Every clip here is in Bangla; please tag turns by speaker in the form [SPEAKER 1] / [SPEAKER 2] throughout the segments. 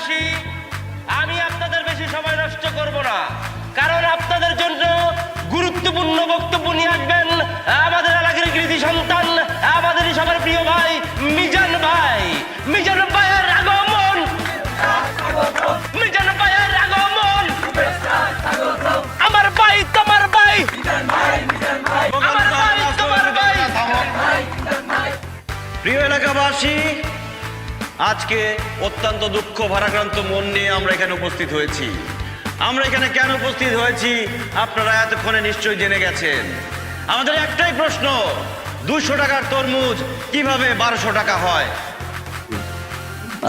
[SPEAKER 1] এলাকাবাসী, আমি আপনাদের বেশি সময় নষ্ট করব না, কারণ আপনাদের জন্য গুরুত্বপূর্ণ বক্তব্য নিয়ে আসবেন আমাদের এলাকার কৃতি সন্তান, আমাদেরই সবার প্রিয় ভাই মিজান ভাই। মিজান ভাইয়ের আগমন, মিজান ভাইয়ের আগমন, আমার ভাই তোমার ভাই, আমার ভাই তোমার ভাই।
[SPEAKER 2] প্রিয় এলাকাবাসী, আজকে অত্যন্ত দুঃখ ভারাক্রান্ত মন নিয়ে আমরা এখানে উপস্থিত হয়েছি। আমরা এখানে কেন উপস্থিত হয়েছি আপনারা এতক্ষণে নিশ্চয়ই জেনে গেছেন। আমাদের একটাই প্রশ্ন, 200 টাকার তরমুজ কিভাবে 1200 টাকা হয়?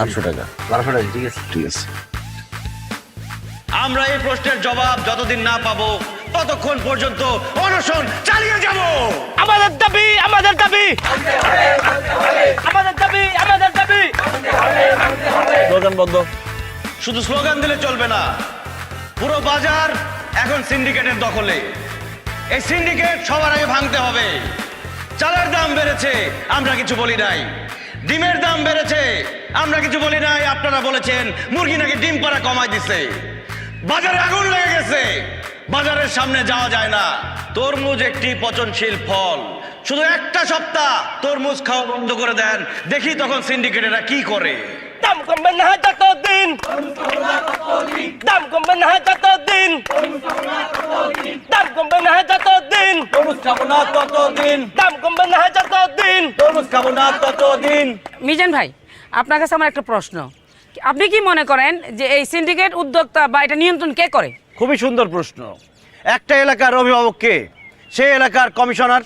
[SPEAKER 3] 1200 টাকা, 1200 টাকা, ঠিক আছে, ঠিক আছে।
[SPEAKER 2] আমরা এই প্রশ্নের জবাব যতদিন না পাবো ততক্ষণ পর্যন্ত অনশন চালিয়ে যাব।
[SPEAKER 1] আমাদের দাবি, আমাদের দাবি, আমাদের দাবি, আমাদের দাবি।
[SPEAKER 3] স্লোগান বন্ধ।
[SPEAKER 2] শুধু স্লোগান দিলে চলবে না, পুরো বাজার এখন সিন্ডিকেটের দখলে। এই সিন্ডিকেট সবার আগে ভাঙতে হবে। চালের দাম বেড়েছে, আমরা কিছু বলি নাই। ডিমের দাম বেড়েছে, আমরা কিছু বলি নাই। আপনারা বলেছেন মুরগি নাকি ডিম পাড়া কমাই দিছে। বাজারে আগুন লেগে গেছে, বাজারের সামনে যাওয়া যায় না। তরমুজ একটি পচনশীল ফল, শুধু একটা সপ্তাহ তরমুজ খাওয়া বন্ধ করে দেন, দেখি তখন সিন্ডিকেটেরা কি করে।
[SPEAKER 1] দাম কমবে না যতদিন, দাম কমবে না যতদিন, দাম কমবে না যতদিন,
[SPEAKER 3] তরমুজ খাবো না ততদিন,
[SPEAKER 1] দাম কমবে না যতদিন,
[SPEAKER 3] তরমুজ খাবো না ততদিন।
[SPEAKER 4] মিজান ভাই, আপনার কাছে আমার একটা প্রশ্ন, আপনি কি মনে করেন যে এই সিন্ডিকেট উদ্যোক্তা বা এটা নিয়ন্ত্রণ কে করে?
[SPEAKER 2] খুবই সুন্দর প্রশ্ন। একটা এলাকার অভিভাবককে, সেই এলাকার কমিশনার।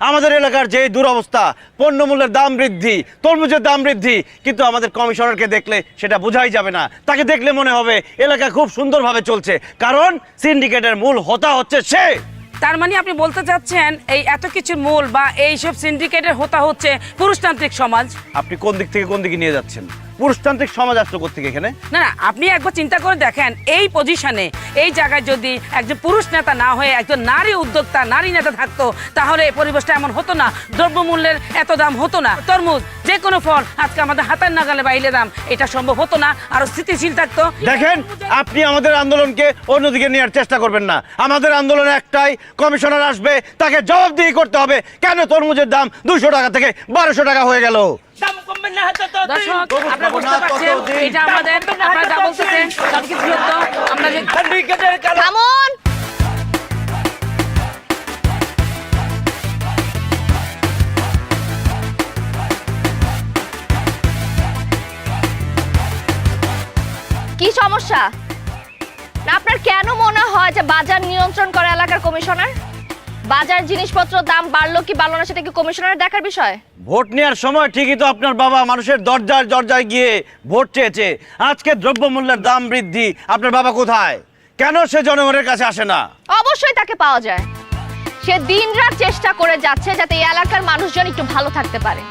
[SPEAKER 2] আমাদের এলাকার যে দুরবস্থা, পণ্যমূল্যের দাম বৃদ্ধি, তরমুজের দাম বৃদ্ধি, কিন্তু আমাদের কমিশনারকে দেখলে সেটা বোঝাই যাবে না। তাকে দেখলে মনে হবে এলাকা খুব সুন্দরভাবে চলছে, কারণ সিন্ডিকেটের মূল হোতা হচ্ছে সে।
[SPEAKER 4] তার মানে আপনি বলতে চাচ্ছেন এই এত কিছুর মূল বা এইসব সিন্ডিকেটের হোতা হচ্ছে পুরুষতান্ত্রিক সমাজ?
[SPEAKER 2] আপনি কোন দিক থেকে কোন দিকে নিয়ে যাচ্ছেন? পুরুষতান্ত্রিক সমাজ আসলো কোত্থেকে এখানে?
[SPEAKER 4] না না, আপনি একবার চিন্তা করে দেখেন, এই পজিশনে, এই জায়গায় যদি একজন পুরুষ নেতা না হয়ে একজন নারী উদ্যোক্তা, নারী নেতা থাকতো, তাহলে এই পরিবেশটা এমন হতো না, দ্রব্যমূল্যের এত দাম হতো না, তরমুজ যে কোনো ফল আজকে আমাদের হাতের নাগালে বাইরে দাম, এটা সম্ভব হতো না, আরো স্থিতিশীল থাকতো।
[SPEAKER 2] দেখেন, আপনি আমাদের আন্দোলনকে অন্যদিকে নেওয়ার চেষ্টা করবেন না। আমাদের আন্দোলন একটাই, কমিশনার আসবে, তাকে জবাবদিহি করতে হবে কেন তরমুজের দাম 200 টাকা থেকে 1200 টাকা হয়ে গেল।
[SPEAKER 1] দাম কমবে না যতদিন।
[SPEAKER 4] দর্শক, আপনারা বুঝতে পারছেন এটা আমাদের, আপনারা যা বলতেছেন সবকিছু সত্য। আমরা যে
[SPEAKER 1] সিন্ডিকেটের কারণে
[SPEAKER 5] থামুন। কি সমস্যা? না আপনার কেন মনে হয় যে বাজার নিয়ন্ত্রণ করে এলাকার কমিশনার? বাজার জিনিসপত্র দাম বাড়লো কি বাড়লো না সেটা কি কমিশনারের দেখার বিষয়?
[SPEAKER 2] ভোট নেওয়ার সময় ঠিকই তো আপনার বাবা মানুষের দরজায় দরজায় গিয়ে ভোট চেয়েছে। আজকে দ্রব্যমূল্যের দাম বৃদ্ধি, আপনার বাবা কোথায়? কেন সে জনগণের কাছে আসে না?
[SPEAKER 5] অবশ্যই তাকে পাওয়া যায়। সে দিনরাত চেষ্টা করে যাচ্ছে যাতে এই এলাকার মানুষজন একটু ভালো থাকতে পারে।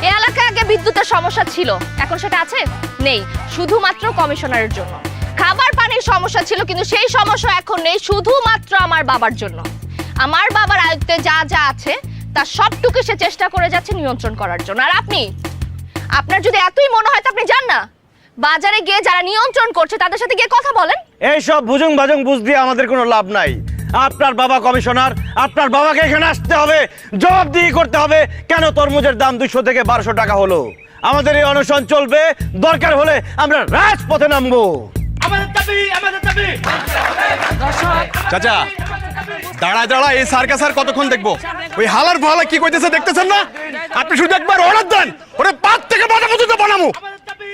[SPEAKER 5] এই এলাকায় আগে বিদ্যুতের সমস্যা ছিল, এখন সেটা আছে? নেই, শুধুমাত্র কমিশনারের জন্য। খাবার পানির সমস্যা ছিল, কিন্তু সেই সমস্যা এখন নেই, শুধুমাত্র আমার বাবার জন্য। আমার বাবার আয়ত্তে যা যা আছে তার সবটুকু সে চেষ্টা করে যাচ্ছে নিয়ন্ত্রণ করার জন্য। আর আপনি, আপনার যদি এতই মনে হয় তো আপনি যান না, বাজারে গিয়ে যারা নিয়ন্ত্রণ করছে তাদের সাথে গিয়ে কথা বলেন।
[SPEAKER 2] এইসব ভুজুং ভাজুং বুঝ দিয়ে আমাদের কোনো লাভ নাই। আপনার বাবা কমিশনার, আপনার বাবাকে এখানে আসতে হবে, জবাবদিহি করতে হবে কেন তরমুজের দাম 200 থেকে 1200 টাকা হলো। আমাদের এই অনশন চলবে, দরকার হলে আমরা রাজপথে নামবো।
[SPEAKER 1] আমাদের দাবি, আমাদের দাবি।
[SPEAKER 6] চাচা, দাঁড়ায় দাঁড়ায় এই সার্কাস আর কতক্ষণ দেখবো? ওই হালার ভালা কি কইতেছে দেখতেছেন না? আপনি শুধু একবার অর্ডার দেন, ওরে পাত থেকে মাথা পর্যন্ত বানামু।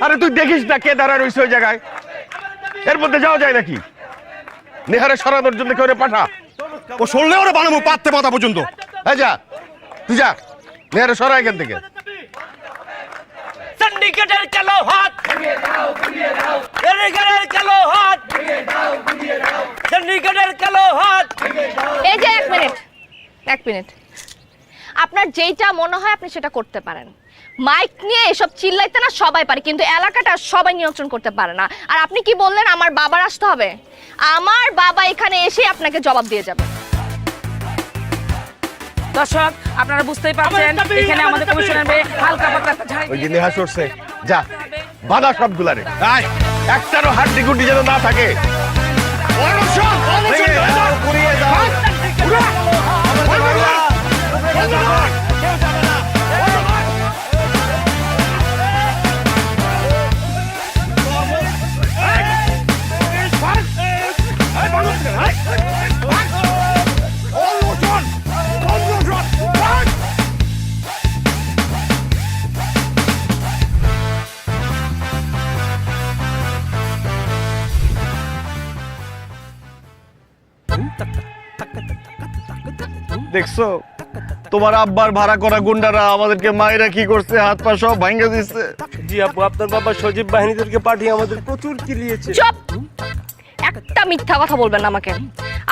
[SPEAKER 6] আরে তুই দেখিস না কে দাঁড়ায় রইছে ওই জায়গায়, এর মধ্যে যাওয়া যায় নাকি? নেহারে সরানোর জন্য কেউ পাঠা, ও সরলে ওরে বানামু পাত থেকে মাথা পর্যন্ত। এই যা, তুই যা, নেহারে সরা এখান থেকে।
[SPEAKER 1] সিন্ডিকেটের কালো হাত ভেঙে দাও, ভেঙে দাও। সিন্ডিকেটের কালো হাত ভেঙে দাও, ভেঙে দাও। সিন্ডিকেটের কালো হাত ভেঙে দাও।
[SPEAKER 5] এই যে এক মিনিট, আপনার যেইটা মনে হয় আপনি সেটা করতে পারেন। মাইক নিয়ে এসব চিল্লাইতে না সবাই পারে, কিন্তু এলাকাটা সবাই নিয়ন্ত্রণ করতে পারে না। আর আপনি কি বললেন আমার বাবার আসতে হবে? আমার বাবা এখানে এসে আপনাকে জবাব দিয়ে যাবে।
[SPEAKER 4] দর্শক, আপনারা বুঝতেই পারছেন এখানে আমাদের কমিশনার হালকা পাতলা
[SPEAKER 6] ওই যে নেহা সরছে, যা বাধা সবগুলারে। আয় একটারও হাড্ডি গুড্ডি যেন না থাকে। অনশন, অনশন
[SPEAKER 2] ভেঙে
[SPEAKER 6] করে
[SPEAKER 2] দাও,
[SPEAKER 6] দাও।
[SPEAKER 2] পুড়িয়ে দাও।
[SPEAKER 6] পুরো, বন্ধ কর, বন্ধ কর। দেখছো তোমার আব্বার ভাড়া করা গুন্ডারা আমাদেরকে মায়েরা কি করছে, হাত পা সব ভাঙে দিচ্ছে।
[SPEAKER 1] জি আব্বু, আপনার বাবা সজীব বাহিনীদেরকে পাঠিয়ে আমাদের প্রচুর কিলিয়েছে।
[SPEAKER 5] চুপ! একটা মিথ্যা কথা বলবেন না আমাকে।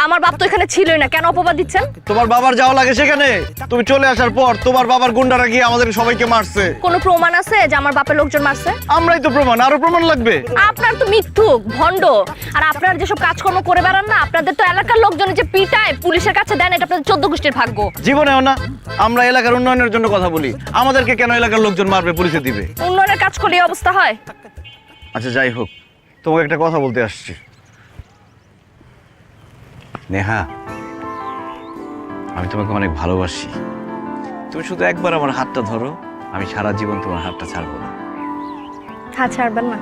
[SPEAKER 5] আমার বাপ তো এখানে ছিলই না, কেন অপবাদ দিচ্ছেন?
[SPEAKER 2] তোমার বাবার যাওয়া লাগে সেখানে? তুমি চলে আসার পর তোমার বাবার গুন্ডারা গিয়ে আমাদের সবাইকে মারছে।
[SPEAKER 5] কোনো প্রমাণ আছে যে আমার বাপের লোকজন মারছে?
[SPEAKER 2] আমরাই তো প্রমাণ, আরো প্রমাণ লাগবে?
[SPEAKER 5] আপনার তো মিথ্যুক, ভণ্ড। আর আপনার যেসব কাজকর্ম করে বেড়ান না, আপনাদের তো এলাকার লোকজন যে পিটায় পুলিশের কাছে দেন, এটা আপনাদের 14 গোষ্ঠীর ভাগ্য।
[SPEAKER 2] জীবনেও না। আমরা এলাকার উন্নয়নের জন্য কথা বলি, আমাদেরকে কেন এলাকার লোকজন মারবে, পুলিশে দিবে?
[SPEAKER 5] উন্নয়নের কাজ করলে এই অবস্থা হয়?
[SPEAKER 2] আচ্ছা যাই হোক, তোমাকে একটা কথা বলতে আসছি। নেহা, আমি তোমাকে অনেক ভালোবাসি। তুমি শুধু একবার আমার হাতটা ধরো, আমি সারা জীবন তোমার হাতটা ছাড়বো না।
[SPEAKER 5] হাত ছাড়বেন না?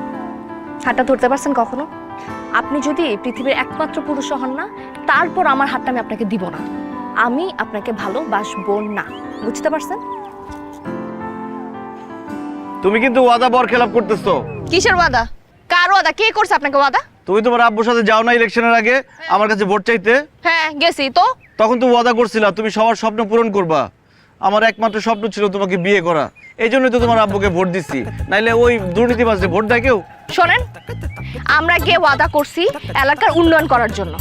[SPEAKER 5] হাতটা ধরতে পারছেন কখনো? আপনি যদি পৃথিবীর একমাত্র পুরুষ হন না, তারপর আমার হাতটা আমি আপনাকে দিব না। আমি আপনাকে ভালোবাসবো না, বুঝতে পারছেন?
[SPEAKER 2] তুমি কিন্তু ওয়াদা বরখেলাপ করতেছো।
[SPEAKER 5] কিসের ওয়াদা? কার ওয়াদা? কে করছে আপনাকে ওয়াদা?
[SPEAKER 2] তুমি তোমার আব্বুর সাথে যাও না ইলেকশনের আগে আমার কাছে ভোট চাইতে?
[SPEAKER 5] হ্যাঁ গেছি তো।
[SPEAKER 2] তখন তো ওয়াদা করছিলা তুমি সবার স্বপ্ন পূরণ করবা। আমার একমাত্র স্বপ্ন ছিল তোমাকে বিয়ে করা, এই জন্যই তো তোমার আব্বুকে ভোট দিচ্ছি, নাইলে ওই দুর্নীতিবাজে ভোট দেয় কেউ?
[SPEAKER 5] শোনেন, আমরা গিয়ে ওয়াদা করছি এলাকার উন্নয়ন করার জন্য,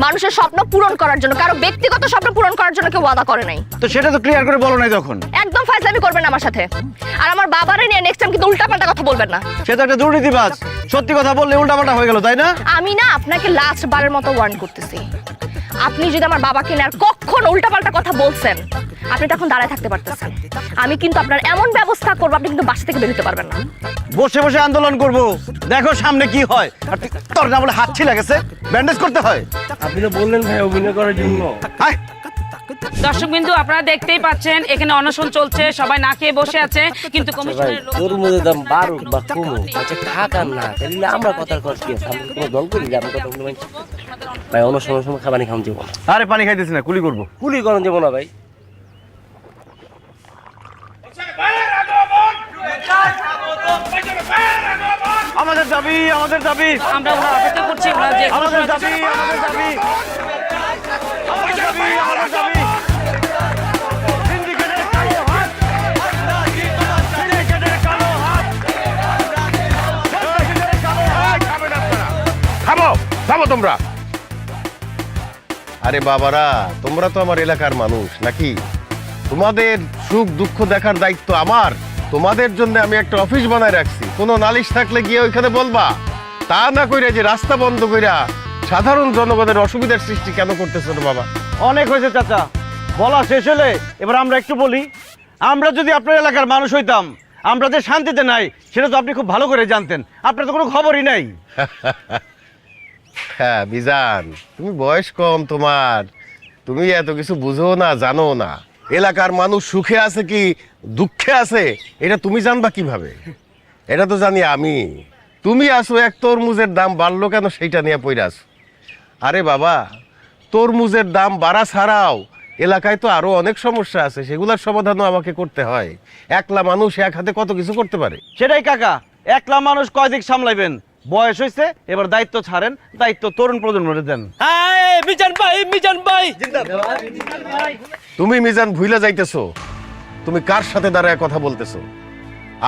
[SPEAKER 5] মানুষের স্বপ্ন পূরণ করার জন্য, কারো ব্যক্তিগত স্বপ্ন পূরণ করার জন্য কেউ ওয়াদা করে নাই।
[SPEAKER 2] তো সেটা তো ক্লিয়ার করে বলো নাই তখন।
[SPEAKER 5] একদম ফাজলামি করবেন না আমার সাথে। আর আমার বাবারে নিয়ে নেক্সট টাইম কিন্তু উল্টাপাল্টা কথা বলবেন না।
[SPEAKER 2] সে তো একটা দুর্নীতিবাজ, সত্যি কথা বললে উল্টাপাল্টা হয়ে গেল, তাই না?
[SPEAKER 5] আমি না আপনাকে লাস্ট বারের মতো ওয়ার্ন করতেছি, আপনি যদি আমার বাবাকে নিয়ে আর কখনো উল্টাপাল্টা কথা বলছেন, আপনি তখন দাঁড়ায় থাকতে পারতেছেন। আমি কিন্তু আপনার এমন ব্যবস্থা করবো, আপনি কিন্তু বাসা থেকে বেরোতে পারবেন না।
[SPEAKER 2] বসে বসে আন্দোলন করব, দেখো সামনে কি হয়। আর তোর না বলে হাত ছিলা গেছে, ব্যান্ডেজ করতে হয়।
[SPEAKER 1] আপনি তো বললেন ভাই অভিনয় করার জন্য।
[SPEAKER 2] আয়,
[SPEAKER 4] দর্শকবিন্দু, আপনারা দেখতেই পাচ্ছেন এখানে অনশন চলছে, সবাই না খেয়ে বসে আছে, কিন্তু কমিশনের লোক
[SPEAKER 3] তরমুজের দাম বাড়ুক বা কমুক, আচ্ছা খাক আর না তাহলে আমরা কথার খরচ কি আছে? আমরা কোনো দল করি যে আমরা কথা বলতে পারছি? ভাই অন্য সময় সময় খাবারই খাম যাবো না,
[SPEAKER 2] আরে পানি খাইতেছি না, কুলি করবো।
[SPEAKER 3] কুলি করেন যাবো না ভাই।
[SPEAKER 2] আমাদের দাবি, আমাদের দাবি,
[SPEAKER 4] আমরা ওরা অপেক্ষা করছি, ওরা যে
[SPEAKER 2] আমাদের দাবি, আমাদের দাবি, আমাদের দাবি, আমাদের দাবি। সিন্ডিকেটের কালো হাত, সিন্ডিকেটের কালো হাত, সিন্ডিকেটের কালো হাত।
[SPEAKER 6] থামো, থামো তোমরা। আরে বাবারা, তোমরা তো আমার এলাকার মানুষ নাকি? তোমাদের সুখ দুঃখ দেখার দায়িত্ব আমার। তোমাদের জন্য আমি একটা অফিস বানায় রাখছি, কোনো নালিশ থাকলে গিয়ে ওইখানে বলবা। তা না কইরা যে রাস্তা বন্ধ কইরা সাধারণ জনগণের অসুবিধার সৃষ্টি কেন করতেছো রে বাবা?
[SPEAKER 2] অনেক হয়েছে চাচা, বলা শেষ হলে এবার আমরা একটু বলি। আমরা যদি আপনার এলাকার মানুষ হইতাম, আমরা যে শান্তিতে নাই সেটা তো আপনি খুব ভালো করে জানতেন। আপনার তো কোনো খবরই নাই।
[SPEAKER 6] হ্যাঁ বিজান, তুমি বয়স কম তোমার, তুমি এত কিছু বুঝো না, জানো না। এলাকার মানুষ সুখে আছে কি দুঃখে আছে এটা তুমি জানবা কিভাবে? এটা তো জানি আমি। তুমি আসো এক তরমুজের দাম বাড়লো কেন সেইটা নিয়ে পইরা আসো। আরে বাবা, তরমুজের দাম বাড়া ছাড়াও এলাকায় তো আরো অনেক সমস্যা আছে, সেগুলোর সমাধানও আমাকে করতে হয়। একলা মানুষ এক হাতে কত কিছু করতে পারে।
[SPEAKER 2] সেটাই কাকা, একলা মানুষ কয় দিক সামলাইবেন? বয়স হয়েছে, এবার দায়িত্ব ছাড়েন, দায়িত্ব তরুণ প্রজন্মরে দেন।
[SPEAKER 1] মিজান ভাই, মিজান ভাই।
[SPEAKER 6] তুমি মিজান ভুইলা যাইতেছো, তুমি কার সাথে দাঁড়ায় কথা বলতেছো?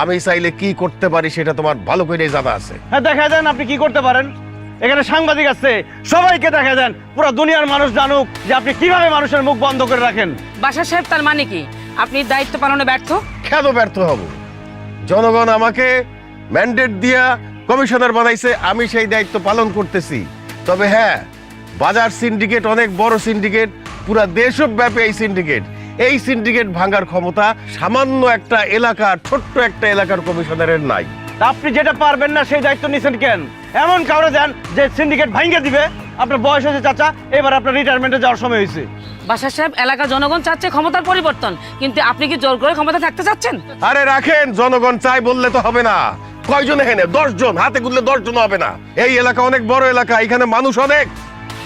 [SPEAKER 6] আমি চাইলে কি করতে পারি সেটা তোমার ভালো করে জানা আছে।
[SPEAKER 2] হ্যাঁ দেখা দেন আপনি কি করতে পারেন। এখানে সাংবাদিক আছে, সবাইকে দেখা দেন, পুরো দুনিয়ার মানুষ জানুক যে আপনি কিভাবে মানুষের মুখ বন্ধ করে রাখেন।
[SPEAKER 4] বাসার সাহেব, তার মানে কি আপনি দায়িত্ব পালনে ব্যর্থ?
[SPEAKER 6] কেন ব্যর্থ হব? জনগণ আমাকে ম্যান্ডেট দিয়া কমিশনার বানাইছে, আমি সেই দায়িত্ব পালন করতেছি। তবে হ্যাঁ, বাজার সিন্ডিকেট অনেক বড় সিন্ডিকেট, পুরা দেশব্যাপী এই সিন্ডিকেট। এই সিন্ডিকেট ভাঙার ক্ষমতা সামান্য একটা এলাকার, ছোট্ট একটা এলাকার কমিশনারের নাই।
[SPEAKER 2] তা আপনি যেটা পারবেন না সেই দায়িত্ব নিছেন কেন? এমন কাউরে দেন যে সিন্ডিকেট ভাঙিয়ে দিবে। আপনার বয়স হয়েছে চাচা, এবার আপনার রিটায়ারমেন্টে যাওয়ার সময় হয়েছে।
[SPEAKER 4] বাসার সাহেব, এলাকার জনগণ চাচ্ছে ক্ষমতার পরিবর্তন, কিন্তু আপনি কি জোর করে ক্ষমতা থাকতে চাচ্ছেন?
[SPEAKER 6] আরে রাখেন, জনগণ চাই বললে তো হবে না। কয়জন এখানে? 10 জন, হাতে গুনলে 10 জন হবে না। এই এলাকা অনেক বড় এলাকা, এখানে মানুষ অনেক,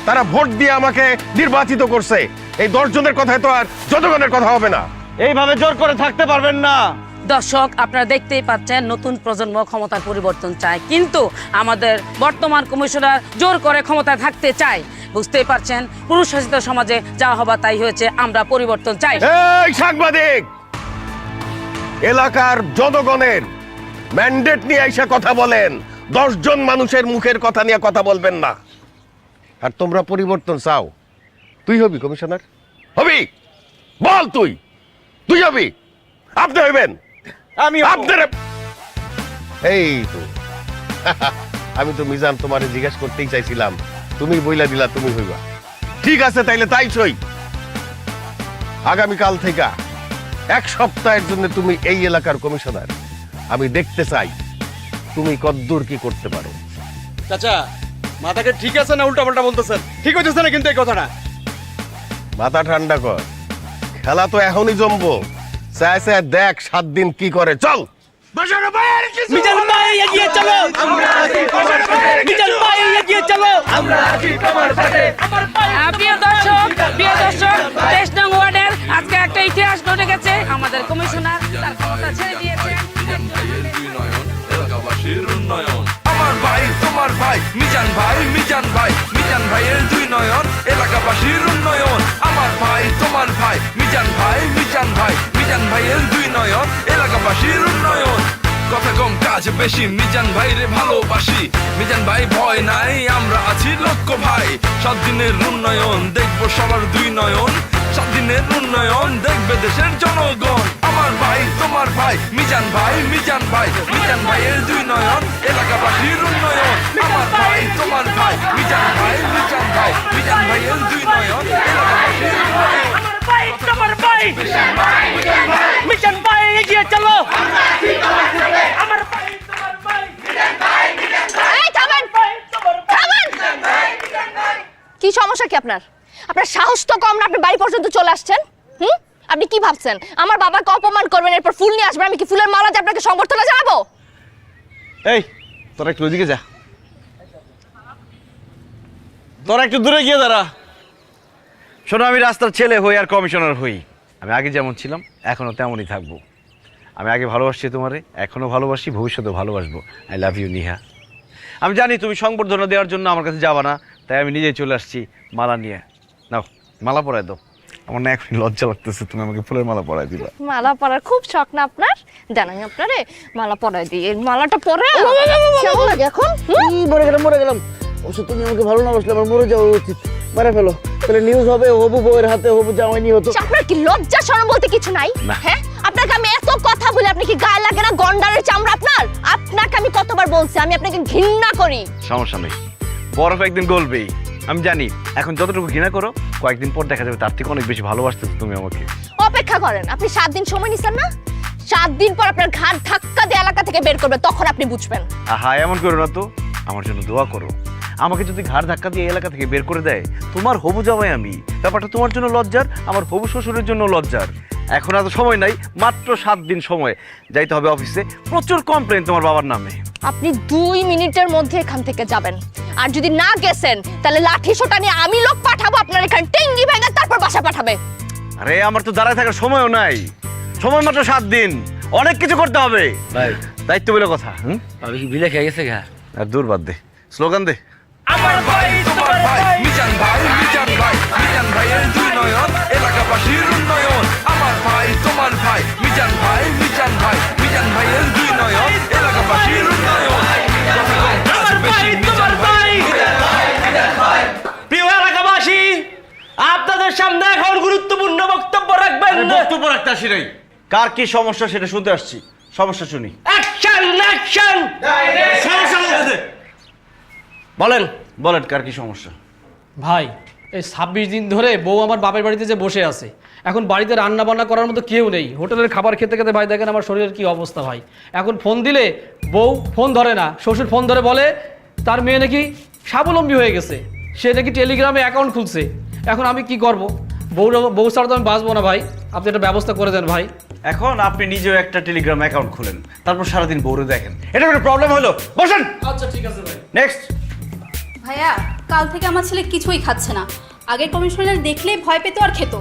[SPEAKER 6] তারা ভোট দিয়ে আমাকে নির্বাচিত করছে। এই 10 জনের কথায় তো আর জনগণের কথা হবে না।
[SPEAKER 2] এইভাবে জোর করে থাকতে পারবেন না।
[SPEAKER 4] দর্শক, আপনারা দেখতেই পাচ্ছেন নতুন প্রজন্ম ক্ষমতার পরিবর্তন চায়, কিন্তু আমাদের বর্তমান কমিশনার জোর করে ক্ষমতায় থাকতে চায়। বুঝতেই পারছেন, পুরুষ শাসিত সমাজে যা হবার তাই হয়েছে। আমরা পরিবর্তন চাই।
[SPEAKER 6] এই সাংবাদিক, এলাকার জনগণের ম্যান্ডেট নিয়ে এসে কথা বলেন, 10 জন মানুষের মুখের কথা নিয়ে কথা বলবেন না। আর তোমরা পরিবর্তন চাও, তুই হবি কমিশনার? হবি? বল, তুই হবি? আপনি হইবেন?
[SPEAKER 2] আমি
[SPEAKER 6] আপনার এই তো আমি তো মিজান তোমারে জিজ্ঞেস করতেই চাইছিলাম, তুমি বইলা দিলা তুমি হইবা। ঠিক আছে, তাইলে তাই সই। আগামীকাল থেকে 1 সপ্তাহের জন্য তুমি এই এলাকার কমিশনার। আমি দেখতে চাই তুমি কদ্দূর কি করতে পারো।
[SPEAKER 2] চাচা, মাথাকে ঠিক আছে না উল্টাপাল্টা বলতেছেন? ঠিক হচ্ছে না কিন্তু এই কথাটা।
[SPEAKER 6] মাথা ঠান্ডা কর, খেলা তো এখনই জমবো। চায় চায় দেখ 7 দিন কি করে। চল
[SPEAKER 2] মিজান ভাই এগিয়ে চলো, মিজান ভাই এগিয়ে চলো।
[SPEAKER 4] প্রিয় দর্শক, 23 নং ওয়ার্ডের আজকে একটা ইতিহাস ঘটে গেছে। আমাদের কমিশনার তার ক্ষমতা ছেড়ে দিয়েছে।
[SPEAKER 7] আমার ভাই তোমার ভাই মিজান ভাই, মিজান ভাই, মিজান ভাইয়ের 2 নয়ন এলাকাবাসীর উন্নয়ন। আমার ভাই তোমার ভাই মিজান ভাই, মিজান ভাই, মিজান ভাইয়ের 2 নয়ন এলাকাবাসীর উন্নয়ন। কথা কম কাজ বেশি, মিজান ভাই রে ভালোবাসি। মিজান ভাই ভয় নাই, আমরা আছি লক্ষ্য ভাই। 7 দিনের উন্নয়ন দেখবো সবার 2 নয়ন। 7 দিনের উন্নয়ন দেখবে দেশের জনগণ। আমার ভাই তোমার ভাই মিজান ভাই, মিজান ভাই, মিজান ভাইয়ের 2 নয়ন এলাকাবাসীর উন্নয়ন। আমার ভাই তোমার ভাই মিজান ভাই, মিজান ভাই, মিজান ভাইয়ের 2 নয়ন এলাকাবাসীর উন্নয়ন।
[SPEAKER 2] মিজান ভাই এগিয়ে চলো।
[SPEAKER 5] এই থামেন, থামেন। কি সমস্যা কি আপনার? আপনার সাহস তো কম না, আপনি বাড়ি পর্যন্ত চলে আসছেন। আপনি কি ভাবছেন আমার বাবাকে অপমান করবেন, এরপর ফুল নিয়ে আসবেন? আমি কি ফুলের মালা দিয়ে আপনাকে সংবর্ধনা জানাবো?
[SPEAKER 2] এই তোরা একটু ওইদিকে যা, তোরা একটু দূরে গিয়ে দাঁড়া। শোনো, আমি রাস্তার ছেলে হই আর কমিশনার হই। আমি আগে যেমন ছিলাম এখনো তেমনই থাকবো। আমি আগে ভালোবাসছি তোমারে, এখনো ভালোবাসি, ভবিষ্যতেও ভালোবাসবো। I love you Niha. আমি জানি তুমি সংবর্ধনা দেওয়ার জন্য আমার কাছে যাবা না, তাই আমি নিজেই চলে আসছি মালা নিয়ে। নাও, মালা পরায় দাও। আমার না এখন লজ্জা লাগতেছে, তুমি আমাকে ফুলের মালা পরায় দিবা।
[SPEAKER 5] মালা পরার খুব শখ না আপনার? জানাই আপনারে মালা পরাই দিই। এই মালাটা পরে কেমন লাগে এখন?
[SPEAKER 8] মরে গেলাম। অবশ্য তুমি আমাকে ভালো না বাসলে আমার মরে যাওয়া উচিত। মেরে ফেলো, তাহলে নিউজ হবে হবু বউয়ের হাতে হবু জামাই নিয়ে হতো।
[SPEAKER 5] আপনার কি লজ্জা শরম বলতে কিছু নাই? হ্যাঁ, আপনাকে আমি এত কথা বলি, আপনি কি গায়ে লাগে না? গন্ডারের চামড়া আপনার। আপনাকে আমি কতবার বলছি আমি আপনাকে ঘৃণা করি।
[SPEAKER 2] সমস্যা নেই, বরফ একদিন গলবেই। আমি জানি এখন যতটুকু ঘৃণা করো, কয়েকদিন পর দেখা যাবে তার থেকে অনেক বেশি ভালোবাসতেছো তুমি আমাকে।
[SPEAKER 5] অপেক্ষা করেন, আপনি 7 দিন সময় নিছেন না? 7 দিন পর আপনার ঘাট ধাক্কা দিয়ে এলাকা থেকে বের করবে, তখন আপনি বুঝবেন।
[SPEAKER 2] আহা, এমন করো না তো, আমার জন্য দোয়া করো। আমাকে যদি ঘাড় ধাক্কা দিয়ে এলাকা থেকে বের করে দেয়, তোমার হবু জামাই আমি, ব্যাপারটা তোমার জন্য লজ্জার, আমার হবু শ্বশুরের জন্য লজ্জার। এখন এত সময় নাই, মাত্র 7 দিন সময়, যাইতে হবে অফিসে। প্রচুর কমপ্লেন তোমার বাবার নামে।
[SPEAKER 5] আপনি 2 মিনিটের মধ্যে এখান থেকে যাবেন, আর যদি না গেছেন তাহলে লাঠি সোটা নিয়ে আমি লোক পাঠাবো আপনার এখানে, টেঙ্গি ভেঙে তারপর বাসা পাঠাবে।
[SPEAKER 2] আরে আমার তো দাঁড়ায় থাকার সময়ও নাই, সময় মাত্র 7 দিন, অনেক কিছু করতে হবে
[SPEAKER 3] ভাই,
[SPEAKER 2] দায়িত্ব বলে কথা।
[SPEAKER 3] আমি কি বিলে খেয়ে গেছে গা?
[SPEAKER 2] আর দূর বাদ দে, স্লোগান দে।
[SPEAKER 7] আমার ভাই তোমার ভাই মিজান ভাই, মিজান ভাই, মিজান ভাইয়ের 2 নয়ন এলাকাবাসীর উন্নয়ন। আমার ভাই তোমার ভাই মিজান ভাই, মিজান ভাই, মিজান ভাইয়ের 2 নয়ন এলাকাবাসীর উন্নয়ন। কথা কম কাজ বেশি, মিজান ভাই, মিজান ভাই, মিজান ভাই।
[SPEAKER 1] প্রিয় এলাকাবাসী, আপনাদের সামনে এখন গুরুত্বপূর্ণ বক্তব্য রাখবেন।
[SPEAKER 2] বক্তব্য রাখতে আসি নাই, কার কি সমস্যা সেটা শুনতে আসছি। সমস্যা শুনি।
[SPEAKER 1] Action, action.
[SPEAKER 2] বলেন বলেন, কার কি সমস্যা?
[SPEAKER 9] ভাই, এই 26 দিন ধরে বউ আমার বাপের বাড়িতে যে বসে আছে, এখন বাড়িতে রান্না বান্না করার মতো কেউ নেই, হোটেলের খাবার খেতে খেতে ভাই দেখেন আমার শরীরের কি অবস্থা ভাই। এখন ফোন দিলে বউ ফোন ধরে না, শ্বশুর ফোন ধরে বলে তার মেয়ে নাকি স্বাবলম্বী হয়ে গেছে, সে নাকি টেলিগ্রামে অ্যাকাউন্ট খুলছে। এখন আমি কি করব? বউ ছাড়া তো আমি বাঁচবো না ভাই, আপনি একটা ব্যবস্থা করে দেন ভাই।
[SPEAKER 2] এখন আপনি নিজেও একটা টেলিগ্রাম অ্যাকাউন্ট খুলেন, তারপর সারাদিন বউরে দেখেন, এটা কোনো প্রবলেম হলো? বসেন।
[SPEAKER 9] আচ্ছা ঠিক আছে ভাই।
[SPEAKER 2] নেক্সট।
[SPEAKER 10] ভাইয়া, কাল থেকে আমার ছেলে কিছুই খাচ্ছে না। আগের কমিশনার দেখলেই ভয় পেত আর খেত,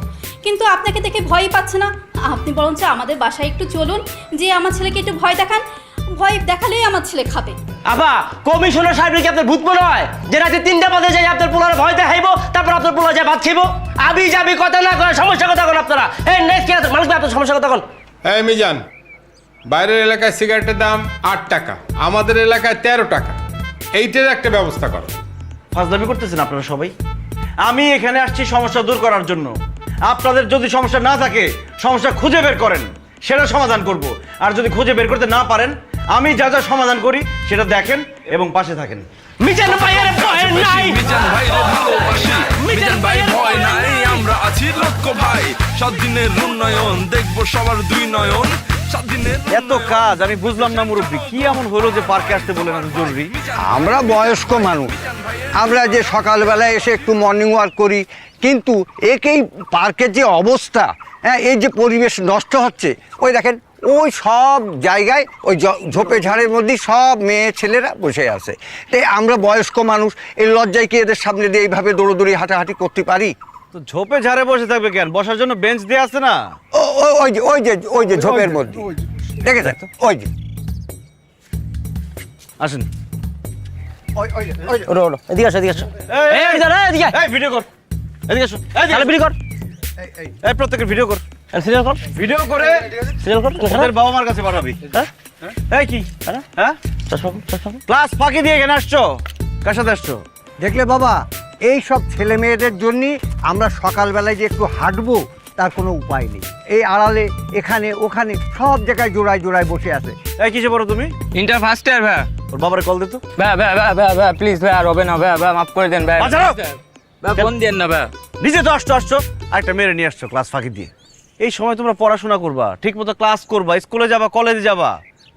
[SPEAKER 10] কিন্তু আপনাকে দেখে ভয়ই পাচ্ছে না। আপনি বরঞ্চ আমাদের বাসায় একটু চলুন, যে আমার ছেলেকে একটু ভয় দেখান, ভয় দেখালেই আমার ছেলে খাবে।
[SPEAKER 1] আবা, কমিশনার সাহেব কি আপনার ভূত মনে হয় যে রাতে 3টা বাজে যাই আপনার পোলার ভয় দেখাইবো, তারপর আপনার পোলা যায় ভাত খাইবো? আবি যাবি কথা না কয়, সমস্যা কথা কোন আপনারা? এই নেক্সট কি আছে মালিক ভাই, আপনার সমস্যা কথা কোন?
[SPEAKER 11] এই মিজান, বাইরের এলাকায় সিগারেটের দাম 8 টাকা, আমাদের এলাকায় 13 টাকা, এইটার একটা ব্যবস্থা করো।
[SPEAKER 2] ফাজলামি করতেছেন আপনারা সবাই। আমি এখানে আসছি সমস্যা দূর করার জন্য। আপনাদের যদি সমস্যা না থাকে, সমস্যা খুঁজে বের করেন, সেটা সমাধান করব। আর যদি খুঁজে বের করতে না পারেন, আমি যা যা সমাধান করি সেটা দেখেন এবং পাশে থাকেন।
[SPEAKER 1] মিজান ভাইয়ের ভয় নাই,
[SPEAKER 7] মিজান ভাইরে ভালোবাসি, মিজান ভাই ভয় নাই, আমরা আছি লক্ষ্য ভাই। 7 দিনের উন্নয়ন দেখবো সবার 2 নয়ন, 7 দিনের
[SPEAKER 2] এত কাজ আমি বুঝলাম না মুরব্বী, কি এমন হলো যে পার্কে আসতে বলেন এত জরুরি?
[SPEAKER 8] আমরা বয়স্ক মানুষ, আমরা যে সকালবেলায় এসে একটু মর্নিং ওয়াক করি, কিন্তু একেই পার্কের যে অবস্থা, হ্যাঁ, এই যে পরিবেশ নষ্ট হচ্ছে, ওই দেখেন ওই সব জায়গায় ওই ঝোপে ঝাড়ের মধ্যে সব মেয়ে ছেলেরা বসে আছে। তাই আমরা বয়স্ক মানুষ, এই লজ্জায় কি এদের সামনে দিয়ে এইভাবে দৌড়োদৌড়ি হাঁটাহাঁটি করতে পারি?
[SPEAKER 2] তো ঝোপে ঝাড়ে বসে থাকবে কেন? বসার জন্য বেঞ্চ দিয়ে আছে না?
[SPEAKER 8] ওই যে ঝোপের মধ্যে দেখেছেন তো, ওই যে
[SPEAKER 2] আসেন।
[SPEAKER 3] ওরো ওরো এদিকে আসো, এদিকে আসো। এই এদিকে আয়, এদিকে আয়।
[SPEAKER 2] এই ভিডিও কর, এদিকে আসো।
[SPEAKER 3] তাহলে বিড়ি কর,
[SPEAKER 2] এই প্রত্যেকের ভিডিও কর,
[SPEAKER 3] সিরিয়াল কর,
[SPEAKER 2] ভিডিও করে
[SPEAKER 3] সিরিয়াল কর।
[SPEAKER 2] ওদের বাবা মার কাছে পাঠাবি।
[SPEAKER 3] হ্যাঁ
[SPEAKER 2] এই কি হ্যাঁ,
[SPEAKER 3] চশমা কর, চশমা কর।
[SPEAKER 2] ক্লাস ফাঁকি দিয়ে এখানে আসছো? কার সাথে আসছো?
[SPEAKER 8] দেখলে বাবা, এই সব ছেলে মেয়েদের জন্য আমরা সকালবেলায় যে একটু হাঁটবো তার কোনো উপায় নেই। এই আড়ালে এখানে ওখানে সব জায়গায় জোড়ায় জোড়ায় বসে আছে।
[SPEAKER 2] এই কিসে পড়ো তুমি?
[SPEAKER 12] ইন্টার ফার্স্ট ইয়ার ভাই।
[SPEAKER 2] ওর বাবারে কল দে তো।
[SPEAKER 12] ভাই ভাই ভাই ভাই ভাই প্লিজ ভাই, আর হবে না ভাই, ভাই মাফ করে দেন ভাই।
[SPEAKER 2] বাঁচাও।
[SPEAKER 12] ভাই ফোন দেন না ভাই।
[SPEAKER 2] নিজে তো আসছো, আরেকটা মেরে নিয়ে আসছো ক্লাস ফাঁকি দিয়ে। এই সময় তোমরা পড়াশোনা করবা, ঠিক মতো ক্লাস করবা, স্কুলে যাবা, কলেজে যাবা,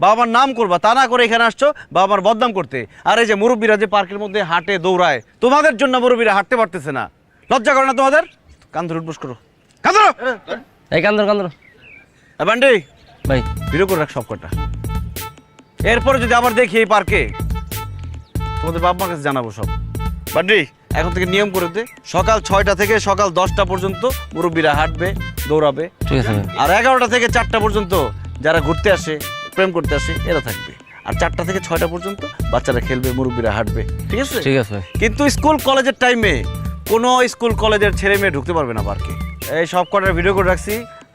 [SPEAKER 2] বাবা মার নাম করবা, তা না করে এখানে আসছো বাবা মার বদনাম করতে। আর এই যে মুরব্বীরা যে পার্কের মধ্যে হাঁটে দৌড়ায়, তোমাদের জন্য মুরব্বীরা হাঁটতে পারতেছে না। লজ্জা করে না তোমাদের? কান ধরে উঠবোস করো, কান ধরো।
[SPEAKER 3] এই কান্দর কান্দর
[SPEAKER 2] বান্ডি
[SPEAKER 3] ভাই,
[SPEAKER 2] ভিডিও করে রাখ সব কটা। এরপরে যদি আবার দেখি এই পার্কে, তোমাদের বাবা মার কাছে জানাবো সব। বান্ডি এখন থেকে নিয়ম করে দে, সকাল 6টা থেকে সকাল 10টা পর্যন্ত মুরব্বীরা হাঁটবে, দৌড়াবে।
[SPEAKER 3] ঠিক আছে ভাই।
[SPEAKER 2] আর 11টা থেকে 4টা পর্যন্ত যারা ঘুরতে আসে, প্রেম করতে আসে, এরা থাকবে। আর 4টা থেকে 6টা পর্যন্ত বাচ্চারা খেলবে, মুরব্বীরা হাঁটবে। ঠিক আছে?
[SPEAKER 3] ঠিক আছে ভাই।
[SPEAKER 2] কিন্তু স্কুল কলেজের টাইমে কোনো স্কুল কলেজের ছেলে মেয়ে ঢুকতে পারবে না পার্কে। এই সব কটার ভিডিও করে রাখছি।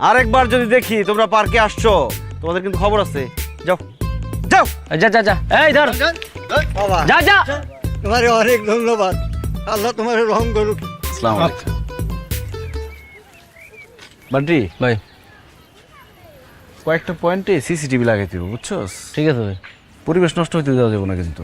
[SPEAKER 2] আরেকবার যদি দেখি তোমরা পার্কে আসছো, তোমাদের কিন্তু খবর আছে। যাও যাও,
[SPEAKER 3] যা যা যা, এই ধর,
[SPEAKER 8] বাবা,
[SPEAKER 3] যা যা।
[SPEAKER 8] তোমারে অনেক ধন্যবাদ, আল্লাহ তোমার রহম করুক।
[SPEAKER 2] আসসালামু আলাইকুম। বান্টি
[SPEAKER 3] ভাই
[SPEAKER 2] কয়েকটা পয়েন্টে সিসিটিভি লাগাই দিব, বুঝছস?
[SPEAKER 3] ঠিক আছে ভাই।
[SPEAKER 2] পরিবেশ নষ্ট হইতে দেওয়া যাবে না কিন্তু।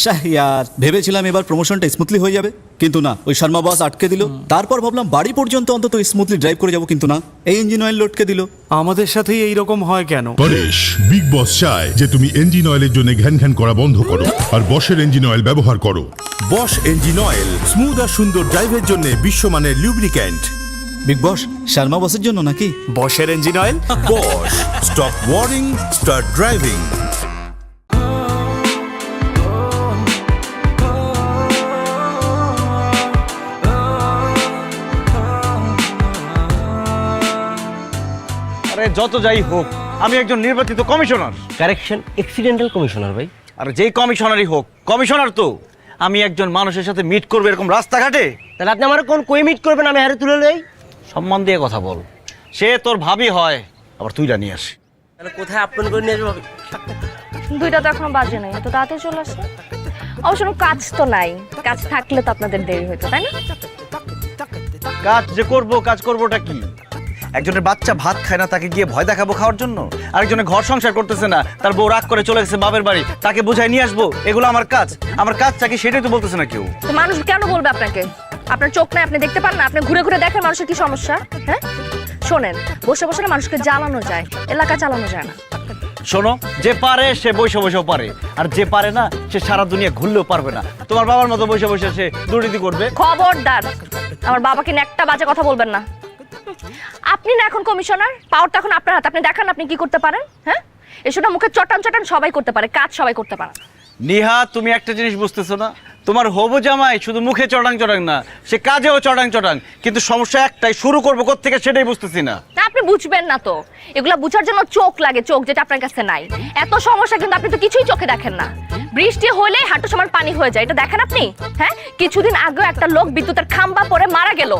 [SPEAKER 13] শাহরিয়ার ভেবেছিলাম এবার প্রমোশনটা স্মুথলি হয়ে যাবে, কিন্তু না, ওই শর্মা বস আটকে দিল। তারপর ভাবলাম বাড়ি পর্যন্ত অন্তত স্মুথলি ড্রাইভ করে যাবো, কিন্তু না, এই ইঞ্জিন অয়েল লটকে দিল।
[SPEAKER 6] আমাদের সাথেই এইরকম হয় কেন?
[SPEAKER 14] পরেশ, বিগ বস চায় যে তুমি ইঞ্জিন অয়েলের জন্য ঘ্যান ঘ্যান করা বন্ধ করো আর বশের ইঞ্জিন অয়েল ব্যবহার করো। বশ ইঞ্জিন অয়েল, স্মুথ আর সুন্দর ড্রাইভের জন্য বিশ্বমানের লুব্রিক্যান্ট।
[SPEAKER 13] বিগ বস শর্মা বসের জন্য নাকি?
[SPEAKER 6] বশের engine oil.
[SPEAKER 14] Bosch, stop worrying, start driving.
[SPEAKER 2] আরে যত যাই হোক, আমি একজন নির্বাচিত কমিশনার।
[SPEAKER 3] কারেকশন, এক্সিডেন্টাল কমিশনার ভাই।
[SPEAKER 2] আর যেই কমিশনারই হোক, কমিশনার তো আমি একজন মানুষের সাথে মিট করবো এরকম রাস্তাঘাটে।
[SPEAKER 3] তাহলে আপনি আমার কোন কই মিট করবেন, আমি হারে তুলে লই।
[SPEAKER 2] সম্মান দিয়ে কথা বল। সে তোর ভাবি হয়, আবার তুইরা নিয়ে আসে।
[SPEAKER 3] তাহলে কোথায় আপন করে নিয়ে যাবো?
[SPEAKER 5] 2টা তো এখনো বাজে নাই, এত তাড়াতাড়ি চলে আসে। অবশ্য কোনো কাজ তো নাই, কাজ থাকলে তো আপনাদের দেরি হতো, তাই না?
[SPEAKER 2] কাজ যে করবো, কাজ করবোটা কি? একজনের বাচ্চা ভাত খায় না, তাকে গিয়ে ভয় দেখাবো খাওয়ার জন্য? আরেকজনের ঘর সংসার করতেছে না, তার বউ রাগ করে চলে গেছে বাপের বাড়ি, তাকে বুঝাই নিয়ে আসবো? এগুলো আমার কাজ। আমার কাজটা কি সেটাই তো বলতেছে না কেউ।
[SPEAKER 5] তো মানুষ কেন বলবে আপনাকে? আপনার চোখ নাই, আপনি দেখতে পান না? আপনি ঘুরে ঘুরে দেখেন মানুষের কি সমস্যা। হ্যাঁ, শোনেন, বসে বসে না মানুষকে জ্বালানো যায়, এলাকা চালানো যায় না।
[SPEAKER 2] শোনো, যে পারে সে বসে বসেও পারে, আর যে পারে না সে সারা দুনিয়া ঘুরলেও পারবে না। তোমার বাবার মতো বসে বসে সে দুর্নীতি করবে।
[SPEAKER 5] খবরদার, আমার বাবাকে নিয়ে একটা বাজে কথা বলবেন না। আপনি না এখন কমিশনার, পাওয়ার তো এখন আপনার হাতে। আপনি দেখান আপনি কি করতে পারেন। হ্যাঁ, এসব মুখে চটান চটান সবাই করতে পারে, কাজ সবাই করতে পারে।
[SPEAKER 2] নিহা, তুমি একটা জিনিস বুঝতেছো না? তোমার হবু জামাই শুধু মুখে চটাং চটাং না, সে কাজেও চটাং চটাং। কিন্তু সমস্যা একটাই, শুরু করবো কোত্থেকে সেটাই বুঝতেছি না।
[SPEAKER 5] না, আপনি বুঝবেন না তো। এগুলা বুঝার জন্য চোখ লাগে, চোখ যেটা আপনার কাছে নাই। এত সমস্যা কিন্তু আপনি তো কিছুই চোখে দেখেন না। বৃষ্টি হলে হাঁটু সমান পানি হয়ে যায়, এটা দেখেন আপনি? হ্যাঁ, কিছুদিন আগে একটা লোক বিদ্যুতের খাম্বা পড়ে মারা গেল,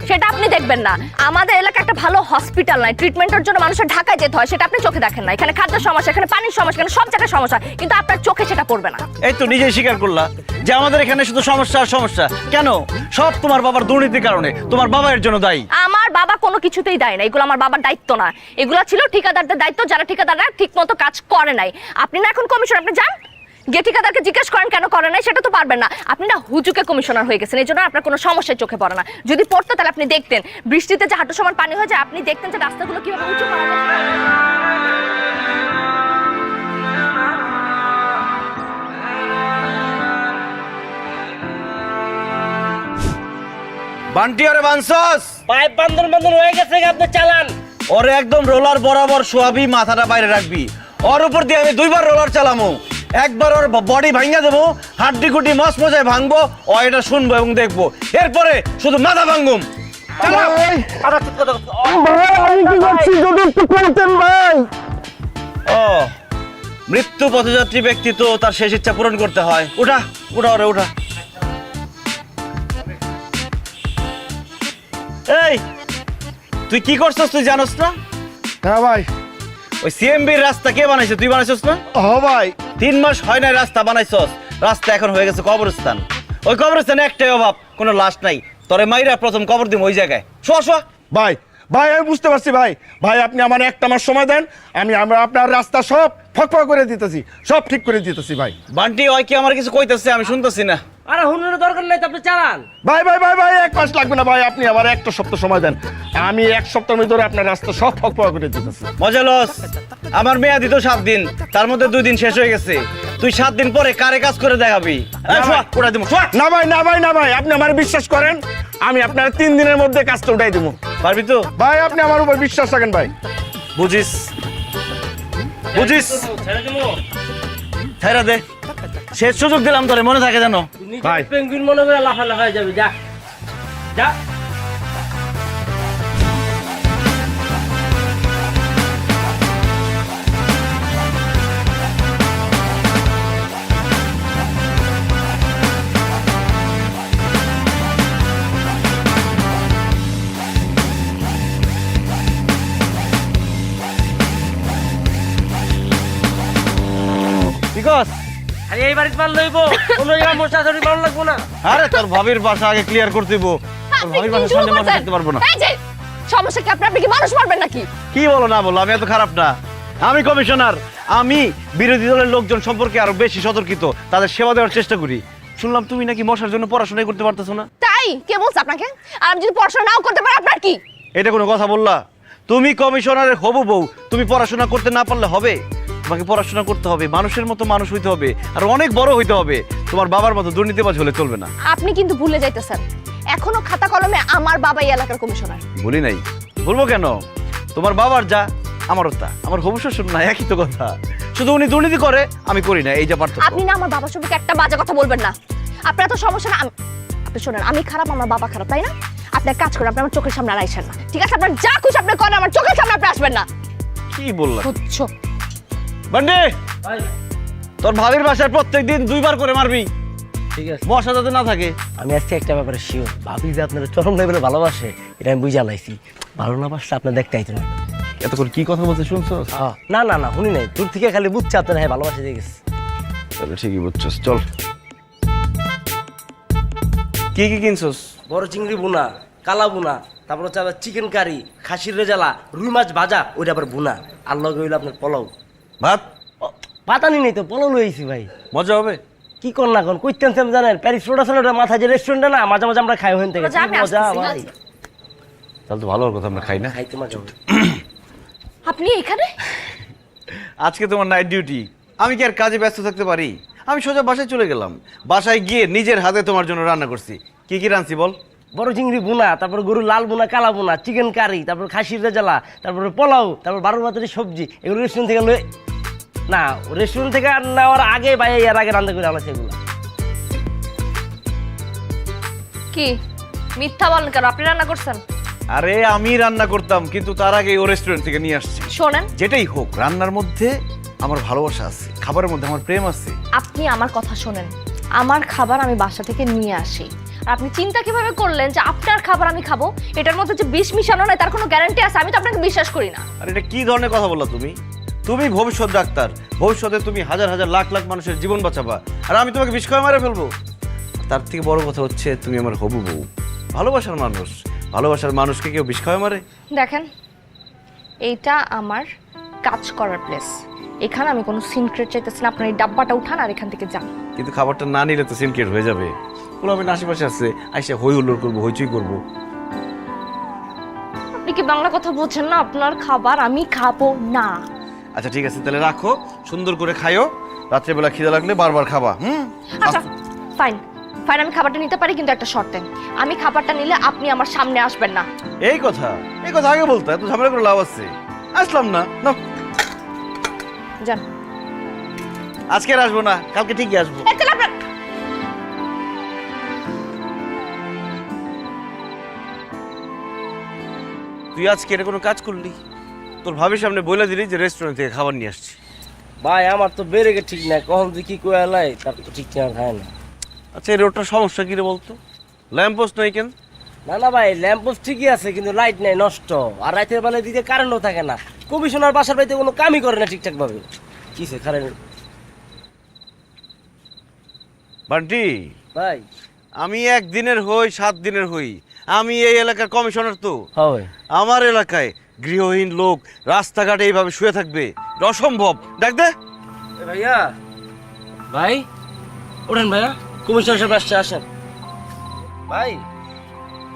[SPEAKER 5] সেটা আপনি দেখবেন না। আমাদের এলাকায় একটা ভালো হসপিটাল নাই, ট্রিটমেন্টের জন্য মানুষের ঢাকায় যেতে হয়, সেটা আপনি চোখে দেখেন না। এখানে খাদ্যের সমস্যা, এখানে পানির সমস্যা, এখানে সব জায়গায় সমস্যা, কিন্তু আপনার চোখে সেটা পড়বে না।
[SPEAKER 2] এই তো নিজেই স্বীকার করলা যে আমাদের এখানে শুধু সমস্যা আর সমস্যা। কেন? সব তোমার বাবার দুর্নীতির কারণে। তোমার বাবা এর জন্য দায়ী।
[SPEAKER 5] আমার বাবা কোনো কিছুতেই দায়ী না, এগুলো আমার বাবার দায়িত্ব না। এগুলো ছিল ঠিকাদারদের দায়িত্ব, যারা ঠিকাদাররা ঠিক মতো কাজ করে নাই। আপনি না এখন কমিশনার, আপনি যান গিয়ে ঠিকাদারকে জিজ্ঞেস করেন কেন করে নাই, সেটা তো পারবেন না। আপনি না হুজুকে কমিশনার হয়ে গেছেন, এই জন্য আপনার কোনো সমস্যায় চোখে পড়ে না। যদি পড়তো তাহলে আপনি দেখতেন বৃষ্টিতে যে হাঁটু সমান পানি হয়ে যায়, আপনি দেখতেন যে রাস্তাগুলো কিভাবে উঁচু করা যায়।
[SPEAKER 2] বান্টি, ওরে বানসস,
[SPEAKER 3] পাইপ বান্ধন বান্ধন হয়ে গেছে, আপনি চালান।
[SPEAKER 2] ওরে একদম রোলার বরাবর শোয়াবি, মাথাটা বাইরে রাখবি। ওর উপর দিয়ে আমি 2বার রোলার চালামো। একবার ওর বডি ভাঙা দেবো, হাড্ডি গুটি মস মজায় ভাঙবো, ও এটা শুনবো এবং দেখবো। এরপরে শুধু মাথা ভাঙুম। ও, মৃত্যু পথযাত্রী ব্যক্তি তো তার শেষ ইচ্ছা পূরণ করতে হয়। উঠা উঠা ওরে উঠা। এই, তুই কি করছস তুই জানোস না?
[SPEAKER 6] হ্যাঁ ভাই।
[SPEAKER 2] ওই সিএমবির রাস্তা কে বানাইছে? তুই বানাইছস না?
[SPEAKER 6] ও ভাই,
[SPEAKER 2] 3 মাস হয় না রাস্তা বানাইছস, রাস্তা এখন হয়ে গেছে কবরস্থান। ওই কবরস্থানে একটাই অভাব, কোনো লাশ নাই। তোরে মাইরা প্রথম কবর দিম ওই জায়গায়। শোয়া শোয়া।
[SPEAKER 6] ভাই ভাই আমি বুঝতে পারছি ভাই। ভাই আপনি আমার একটা মাস সময় দেন, আমরা আপনার রাস্তা সব ফকফক করে দিতেছি, সব ঠিক করে দিতেছি ভাই।
[SPEAKER 2] বান্টি, ওই কি আমার কিছু কইতেছে? আমি শুনতেছি না।
[SPEAKER 3] আরে হুনুরের দরকার নাই তো, আপনি চালান।
[SPEAKER 6] ভাই ভাই ভাই ভাই 1 মাস লাগবে না ভাই, আপনি আমার একটা সপ্তাহ সময় দেন, আমি 1 সপ্তাহের ভিতরে আপনার রাস্তা সব ফকফক করে দিতেছি।
[SPEAKER 2] মজা লস, আমার মেয়াদি তো 7 দিন, তার মধ্যে 2 দিন শেষ হয়ে গেছে। তুই 7 দিন পরে কারে কাজ করে দেখাবি?
[SPEAKER 6] না ভাই না ভাই না ভাই, আপনি আমার বিশ্বাস করেন, আমি আপনার 3 দিনের মধ্যে কাজটা উঠাই দেবো।
[SPEAKER 2] পারবি তো?
[SPEAKER 6] ভাই আপনি আমার উপর বিশ্বাস রাখেন ভাই।
[SPEAKER 2] বুঝিস বুঝিস, ছেড়ে দে। শেষ সুযোগ দিলাম তোরে, মনে থাকে জানো
[SPEAKER 3] ভাই। পেঙ্গুইন মনে করে লাফালাফি হয়ে যাবে, যা যা।
[SPEAKER 2] বিকজ
[SPEAKER 3] আরে এই বাড়িতে মাল লইব, কোন জায়গায় মশা ধরি মাল লাগবো না।
[SPEAKER 2] আরে তোর ভাবির বাসা আগে ক্লিয়ার করতে দিব। তোর ভাবির বাসার সামনে মাথা রাখতে পারবো না।
[SPEAKER 5] এই যে সমস্যা কি? আপনি কি মানুষ মারবেন নাকি?
[SPEAKER 2] কি বলো না বলো, আমি এত খারাপ না। আমি কমিশনার, আমি বিরোধী দলের লোকজন সম্পর্কে আরো বেশি সতর্কিত, তাদের সেবা দেওয়ার চেষ্টা করি। শুনলাম তুমি নাকি মশার জন্য পড়াশোনাই করতে পারতেছো না।
[SPEAKER 5] তাই কে বলছে আপনাকে? আর আমি যদি পড়াশোনা নাও করতে পারি আপনার কি?
[SPEAKER 2] এটা কোনো কথা বললা? তুমি কমিশনারের হবু বউ, তুমি পড়াশোনা করতে না পারলে হবে? তোমাকে পড়াশোনা করতে হবে, মানুষের মতো মানুষ হইতে হবে, আর অনেক বড় হইতে হবে। তোমার বাবার মতো দুর্নীতিবাজ হলে চলবে না।
[SPEAKER 5] আপনি কিন্তু ভুলে যাইতেছেন, এখনো খাতা কলমে আমার বাবা এই এলাকার কমিশনার।
[SPEAKER 2] বলি নাই, বলবো কেন? তোমার বাবার যা আমারও তা, আমার হবু শ্বশুর না, একই তো কথা। শুধু উনি দুর্নীতি করে, আমি করি না, এই যা পার্থক্য।
[SPEAKER 5] আপনি না আমার বাবার সম্পর্কে একটা বাজে কথা বলবেন না। আপনার তো সমস্যা না, আপনি শোনেন, আমি খারাপ, আমার বাবা খারাপ, তাই না? আপনি এক কাজ করেন, আপনি আমার চোখের সামনে আর আইসেন না, ঠিক আছে? আপনার যা খুশি আপনি করেন, আমার চোখের সামনে আপনি আসবেন না।
[SPEAKER 2] কি বললা?
[SPEAKER 5] বুঝছো?
[SPEAKER 2] বান্ডি, তোর ভাবির বাসায় প্রত্যেকদিন 2 বার করে মারবি,
[SPEAKER 3] ঠিক আছে?
[SPEAKER 2] মশা যাতে না থাকে।
[SPEAKER 3] আমি আজকে একটা ব্যাপারে শিওর, ভাবি যে আপনারা চরম লেভেলে ভালোবাসে, এটা আমি বুঝে লাইছি। ভালো না বাসলে আপনার দেখতে আইতো না।
[SPEAKER 2] এতক্ষণ কি কথা বলতে শুনছো?
[SPEAKER 3] না না না, শুনি নাই, দূর থেকে খালি বুঝছে আপনারা হ্যাঁ ভালোবাসে দিয়ে গেছে।
[SPEAKER 2] তাহলে ঠিকই বুঝছস, চল। কি কি কিনছস?
[SPEAKER 3] বড় চিংড়ি বুনা, কালা বুনা, তারপর হচ্ছে আবার চিকেন কারি, খাসির রেজালা, রুই মাছ ভাজা, ওইটা আবার বুনা, আর লগে হইলো আপনার পোলাও।
[SPEAKER 2] ভাত
[SPEAKER 3] পাতানি নেই তো, পোলাও লইছি ভাই।
[SPEAKER 2] মজা হবে?
[SPEAKER 3] কি কর না কোন কইতেন জানেন, প্যারিস রোড আছে ওটা মাথা যে রেস্টুরেন্টে না, মাঝে মাঝে আমরা খাই ওখান থেকে।
[SPEAKER 5] মজা, আমি
[SPEAKER 3] মজা
[SPEAKER 5] আসতেছি,
[SPEAKER 3] ভাই,
[SPEAKER 2] তাহলে তো ভালো কথা, আমরা খাই না।
[SPEAKER 3] খাইতে মজা হবে।
[SPEAKER 5] আপনি এখানে?
[SPEAKER 2] আজকে তোমার নাইট ডিউটি, আমি কি আর কাজে ব্যস্ত থাকতে পারি? আমি সোজা বাসায় চলে গেলাম, বাসায় গিয়ে নিজের হাতে তোমার জন্য রান্না করছি। কি কি রাঁধছি বল?
[SPEAKER 3] বড় চিংড়ি বুনা, তারপর গরু লাল বুনা, কালা বুনা, চিকেন কারি, তারপর খাসির রেজালা, তারপরে পোলাও, তারপর 12 ভাতের সবজি। এগুলো রেস্টুরেন্ট থেকে না, রেস্টুরেন্ট থেকে নেওয়ার আগে ভাই এর আগে রান্না করে আনছে এগুলো।
[SPEAKER 5] কি মিথ্যা বলেন কেন? আপনি রান্না করছেন?
[SPEAKER 2] আরে আমি রান্না করতাম, কিন্তু তার আগে ও রেস্টুরেন্ট থেকে নিয়ে আসছি।
[SPEAKER 5] শোনেন,
[SPEAKER 2] যেটাই হোক, রান্নার মধ্যে আমার ভালোবাসা আছে, খাবারের মধ্যে আমার প্রেম আছে।
[SPEAKER 5] আপনি আমার কথা শোনেন, আমার খাবার আমি বাসা থেকে নিয়ে আসি। আর আপনি চিন্তা কিভাবে করলেন যে আপনার খাবার আমি খাবো? এটার মধ্যে যে বিষ মিশানো নয় তার কোনো গ্যারান্টি আছে? আমি তো আপনাকে বিশ্বাস করি না।
[SPEAKER 2] আর এটা কি ধরনের কথা বললা তুমি? তুমি ভবিষ্যৎ ডাক্তার, ভবিষ্যতে তুমি হাজার হাজার লাখ লাখ মানুষের জীবন বাঁচাবা, আর আমি তোমাকে বিষ খাওয়া মেরে ফেলবো? তার থেকে বড় কথা হচ্ছে তুমি আমার হবু বউ, ভালোবাসার মানুষ। ভালোবাসার মানুষকে কেউ বিষ খাওয়া মারে?
[SPEAKER 5] দেখেন, এইটা আমার কাজ করার প্লেস, এখানে আমি কোনো সিনক্রেট চাইতেছি না। আপনার এই ডাব্বাটা উঠান আর এখান থেকে যান।
[SPEAKER 2] কিন্তু খাবারটা না নিলে তো সিনক্রেট হয়ে যাবে। বলো আমি আশেপাশে আছে, আইসা হই হুল্লোড় করবো, হইচই করবো।
[SPEAKER 5] আপনি কি বাংলা কথা বলছেন না? আপনার খাবার আমি খাবো না।
[SPEAKER 2] আচ্ছা ঠিক আছে, তাহলে রাখো, সুন্দর করে খাইও, রাত্রেবেলা খিদে লাগলে বারবার খাবা।
[SPEAKER 5] আচ্ছা ফাইন ফাইন, আমি খাবারটা নিতে পারি, কিন্তু একটা শর্তে, আমি খাবারটা নিলে আপনি আমার সামনে আসবেন না।
[SPEAKER 2] এই কথা আগে বলতো, এত ঝামেলা করে লাভ আছে? আসলাম না, নাও।
[SPEAKER 5] যান।
[SPEAKER 2] আজকে আর আসবো না, কালকে ঠিকই আসবো। তুই আজকে এটা কোনো কাজ করলি? তোর ভাবির সামনে বলে দিলি যে রেস্টুরেন্ট থেকে খাবার নিয়ে আসছি।
[SPEAKER 3] ভাই আমার তো বেড়ে ঠিক নাই, কখন তুই কি কয়ে লাই তার তো ঠিক না খায় না।
[SPEAKER 2] আচ্ছা এই রোডটার সমস্যা কি রে বলতো? ল্যাম্প পোস্ট নাই কেন?
[SPEAKER 3] না না ভাই, ল্যাম্প পোস্ট ঠিকই আছে, কিন্তু লাইট নাই, নষ্ট। আর রাতের বেলায় দিতে কারেন্টও থাকে না। কমিশনার বাসার বাড়িতে কোনো কামই করে না ঠিকঠাক ভাবে। কিসে কারেন্ট?
[SPEAKER 2] বান্টি
[SPEAKER 3] ভাই
[SPEAKER 2] আমি 1 দিনের হই 7 দিনের হই, আমি এই এলাকার কমিশনার। তো
[SPEAKER 3] হয়
[SPEAKER 2] আমার এলাকায় গৃহহীন লোক রাস্তাঘাটে এইভাবে শুয়ে থাকবে, এটা অসম্ভব। দেখ দে
[SPEAKER 3] ভাইয়া, ভাই ওঠেন ভাইয়া, কমিশনার সাহেব আসছে, আসেন ভাই।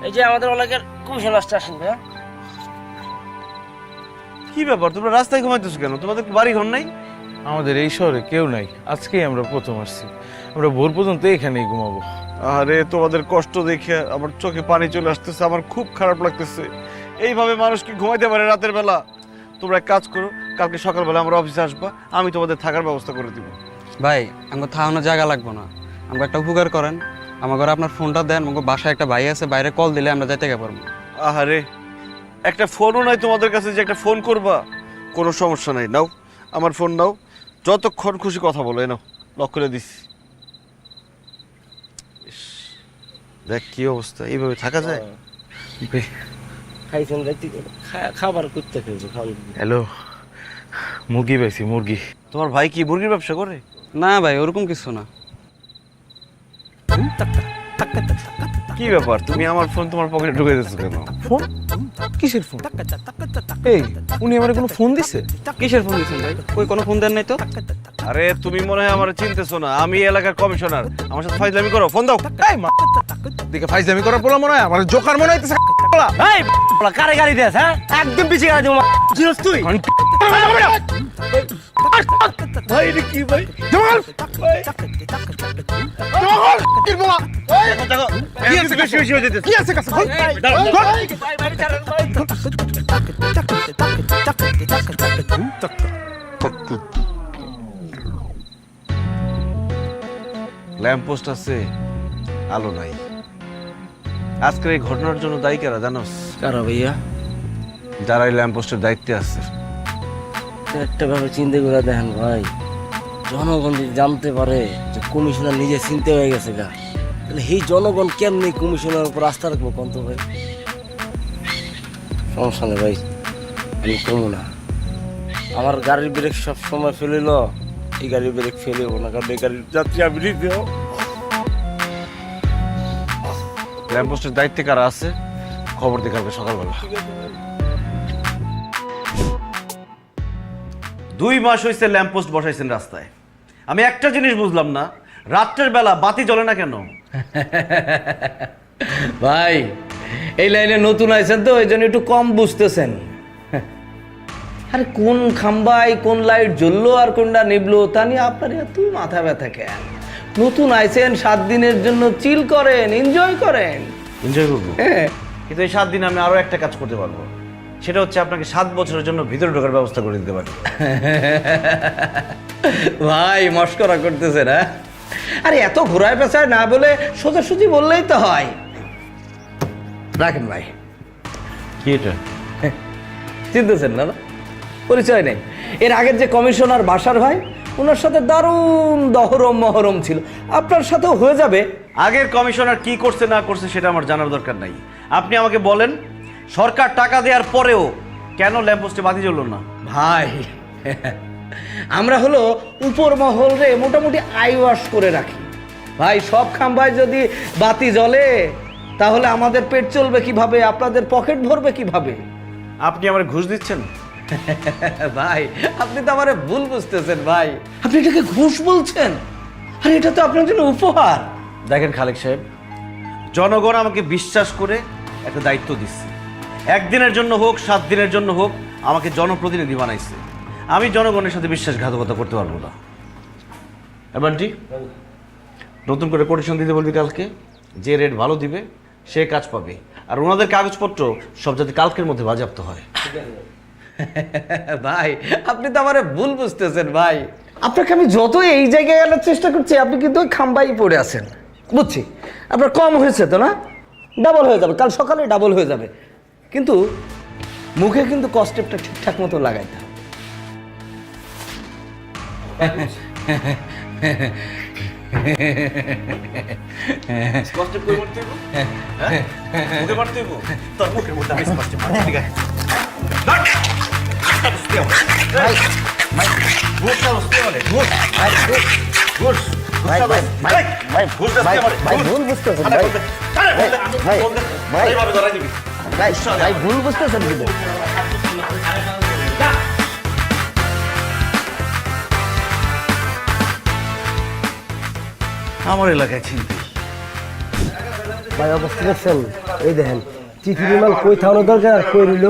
[SPEAKER 3] এই যে আমাদের এলাকার কমিশনার আসছে, আসেন ভাইয়া।
[SPEAKER 2] কি ব্যাপার, তোমরা রাস্তায় ঘুমাইতেছো কেন? তোমাদের কি বাড়ি ঘর নাই?
[SPEAKER 11] আমাদের এই শহরে কেউ নাই, আজকেই আমরা প্রথম আসছি। আমরা ভোর পর্যন্ত এখানেই ঘুমাবো।
[SPEAKER 2] আরে তোমাদের কষ্ট দেখে আমার চোখে পানি চলে আসতেছে, আমার খুব খারাপ লাগতেছে। এইভাবে মানুষ কি ঘুমাইতে পারে রাতের বেলা? তোমরা এক কাজ করো, কালকে সকালবেলা আমরা অফিসে আসবা, আমি তোমাদের থাকার ব্যবস্থা করে দিব।
[SPEAKER 12] ভাই আমাকে থাকানোর জায়গা লাগবো না, আমাকে একটা উপকার করেন, আমার ঘরে আপনার ফোনটা দেন, আমাকে বাসায় একটা ভাই আছে, বাইরে কল দিলে আমরা যাইতে পারবো।
[SPEAKER 2] আহারে, একটা ফোনও নাই তোমাদের কাছে যে একটা ফোন করবা? কোনো সমস্যা নাই, নাও আমার ফোন নাও, যতক্ষণ খুশি কথা বলো। নাও, লক করে দিছি। দেখ কি অবস্থা, এইভাবে থাকা যায়?
[SPEAKER 3] খাইছেন রাইতে খাবার করতে খেয়েছে খাওয়া।
[SPEAKER 11] হ্যালো, মুরগি পাইছি, মুরগি।
[SPEAKER 2] তোমার ভাই কি মুরগির ব্যবসা করে?
[SPEAKER 12] না ভাই ওরকম কিছু না।
[SPEAKER 2] কি ব্যাপার, তুমি আমার ফোন তোমার পকেটে ঢুকে দিচ্ছ কেন?
[SPEAKER 12] ফোন? কিসের ফোন? এই উনি আমার কোনো ফোন দিছে? কিসের ফোন দিছেন ভাই? কই কোনো ফোন দেন নাই তো?
[SPEAKER 2] আরে তুমি মনে হয় আমার চিনতেছো না, আমি এই এলাকার কমিশনার। আমার সাথে ফাইজলামি করো, ফোন দাও।
[SPEAKER 6] এই মা দিকে ফাইজলামি করার বলা মনে হয় আমার জোকার মনে হইতেছে।
[SPEAKER 3] এই কারে গাড়ি দেস? হ্যাঁ, একদম পিছিয়ে গাড়ি দেবো। চিনস তুই?
[SPEAKER 6] ভাই এটা কি ভাই? জমাল জমাল কি বলা?
[SPEAKER 2] কি আছে বেশি বেশি হয়ে যেতেছে?
[SPEAKER 6] কি আছে কাছে?
[SPEAKER 2] ল্যাম্প পোস্ট আছে, আলো নাই। আজকের এই ঘটনার জন্য দায়ী কারা জানোস?
[SPEAKER 3] কারা ভাইয়া?
[SPEAKER 2] যারা এই ল্যাম্প পোস্টের দায়িত্বে আছে।
[SPEAKER 3] একটা ভাবে চিন্তা করে দেখেন ভাই, জনগণ যদি জানতে পারে যে কমিশনার নিজে চিনতে হয়ে গেছে গা, তাহলে এই জনগণ কেমনি কমিশনার উপর আস্থা রাখবো কন্ত ভাই? সমস্যা নেই ভাই, আমি কমু না। আমার গাড়ির ব্রেক সব সময় ফেলিল, এই গাড়ির ব্রেক ফেলিব না, কারণ এই গাড়ির যাত্রী আমি নিতে।
[SPEAKER 2] ল্যাম্প পোস্টের দায়িত্বে কারা আছে খবর দিয়ে কালকে সকালবেলা। 2 মাস হয়েছে ল্যাম্প পোস্ট বসাইছেন রাস্তায়। আমি একটা জিনিস বুঝলাম না, রাত্রের বেলা বাতি জ্বলে না কেন?
[SPEAKER 9] ভাই এই লাইনে নতুন আইছেন তো, এই জন্য একটু কম বুঝতেছেন। আরে কোন খাম্বায় কোন লাইট জ্বললো আর কোনটা নিবলো তা নিয়ে আপনার এত মাথা ব্যথা কেন? নতুন আইছেন, 7 দিনের জন্য চিল করেন, এনজয় করেন।
[SPEAKER 2] এনজয় করবো,
[SPEAKER 9] হ্যাঁ,
[SPEAKER 2] কিন্তু এই 7 দিন আমি আরো একটা কাজ করতে পারবো। সেটা হচ্ছে আপনাকে 7 বছরের জন্য ভিতরে ঢোকার ব্যবস্থা করে দিতে পারি।
[SPEAKER 9] ভাই মস্করা করতেছেন? হ্যাঁ, আরে এত ঘোরায় পেঁচায় না বলে সোজাসুজি বললেই তো হয়। রাখেন ভাই।
[SPEAKER 2] কি এটা?
[SPEAKER 9] চিনতেছেন না? পরিচয় নেই? এর আগের যে কমিশনার বাসার ভাই, ওনার সাথে দারুণ দহরম মহরম ছিল, আপনার সাথেও হয়ে যাবে।
[SPEAKER 2] আগের কমিশনার কি করছে না করছে সেটা আমার জানার দরকার নাই। আপনি আমাকে বলেন, সরকার টাকা দেওয়ার পরেও কেন ল্যাম্প পোস্টে বাতি জ্বললো না?
[SPEAKER 9] ভাই আমরা হলো উপর মহল রে মোটামুটি আইওয়াশ করে রাখি ভাই। সব খাম্বায় যদি বাতি জ্বলে তাহলে আমাদের পেট চলবে কিভাবে, আপনাদের পকেট ভরবে কিভাবে?
[SPEAKER 2] আপনি আমার ঘুষ দিচ্ছেন?
[SPEAKER 9] ভাই আপনি তো আমারে ভুল বুঝতেছেন ভাই, আপনি এটাকে ঘুষ বলছেন? আরে এটা তো আপনার জন্য উপহার।
[SPEAKER 2] দেখেন খালেক সাহেব, জনগণ আমাকে বিশ্বাস করে একটা দায়িত্ব দিচ্ছে। 1 দিনের জন্য হোক 7 দিনের জন্য হোক আমাকে জনপ্রতিনিধি বানাইছে। আমি জনগণের সাথে বিশ্বাসঘাতকতা করতে পারবো না। এবারটি নতুন করে কোটেশন দিতে বলবি কালকে, যে রেট ভালো দিবে সে কাজ পাবে। আর ওনাদের কাগজপত্র সব যাতে কালকের মধ্যে বাজেয়াপ্ত হয়।
[SPEAKER 9] ভাই আপনি তো আমারে ভুল বুঝতেছেন ভাই, আপনাকে আমি যত এই জায়গায় আনার চেষ্টা করছি আপনি কিন্তু ওই খাম্বাই পড়ে আছেন। বুঝছি আপনার কম হয়েছে তো না, ডাবল হয়ে যাবে, কাল সকালে ডাবল হয়ে যাবে, কিন্তু মুখে কিন্তু কস্টেপটা ঠিকঠাক মতো লাগাইতে হবে। ভুল বুঝতেছেন কিন্তু।
[SPEAKER 2] আমার এলাকায় চিনতে
[SPEAKER 3] ভাই অবস্থা দেখছেন? এই দেখেন টিফি বিমান কই থাকানো দরকার আর কই নিল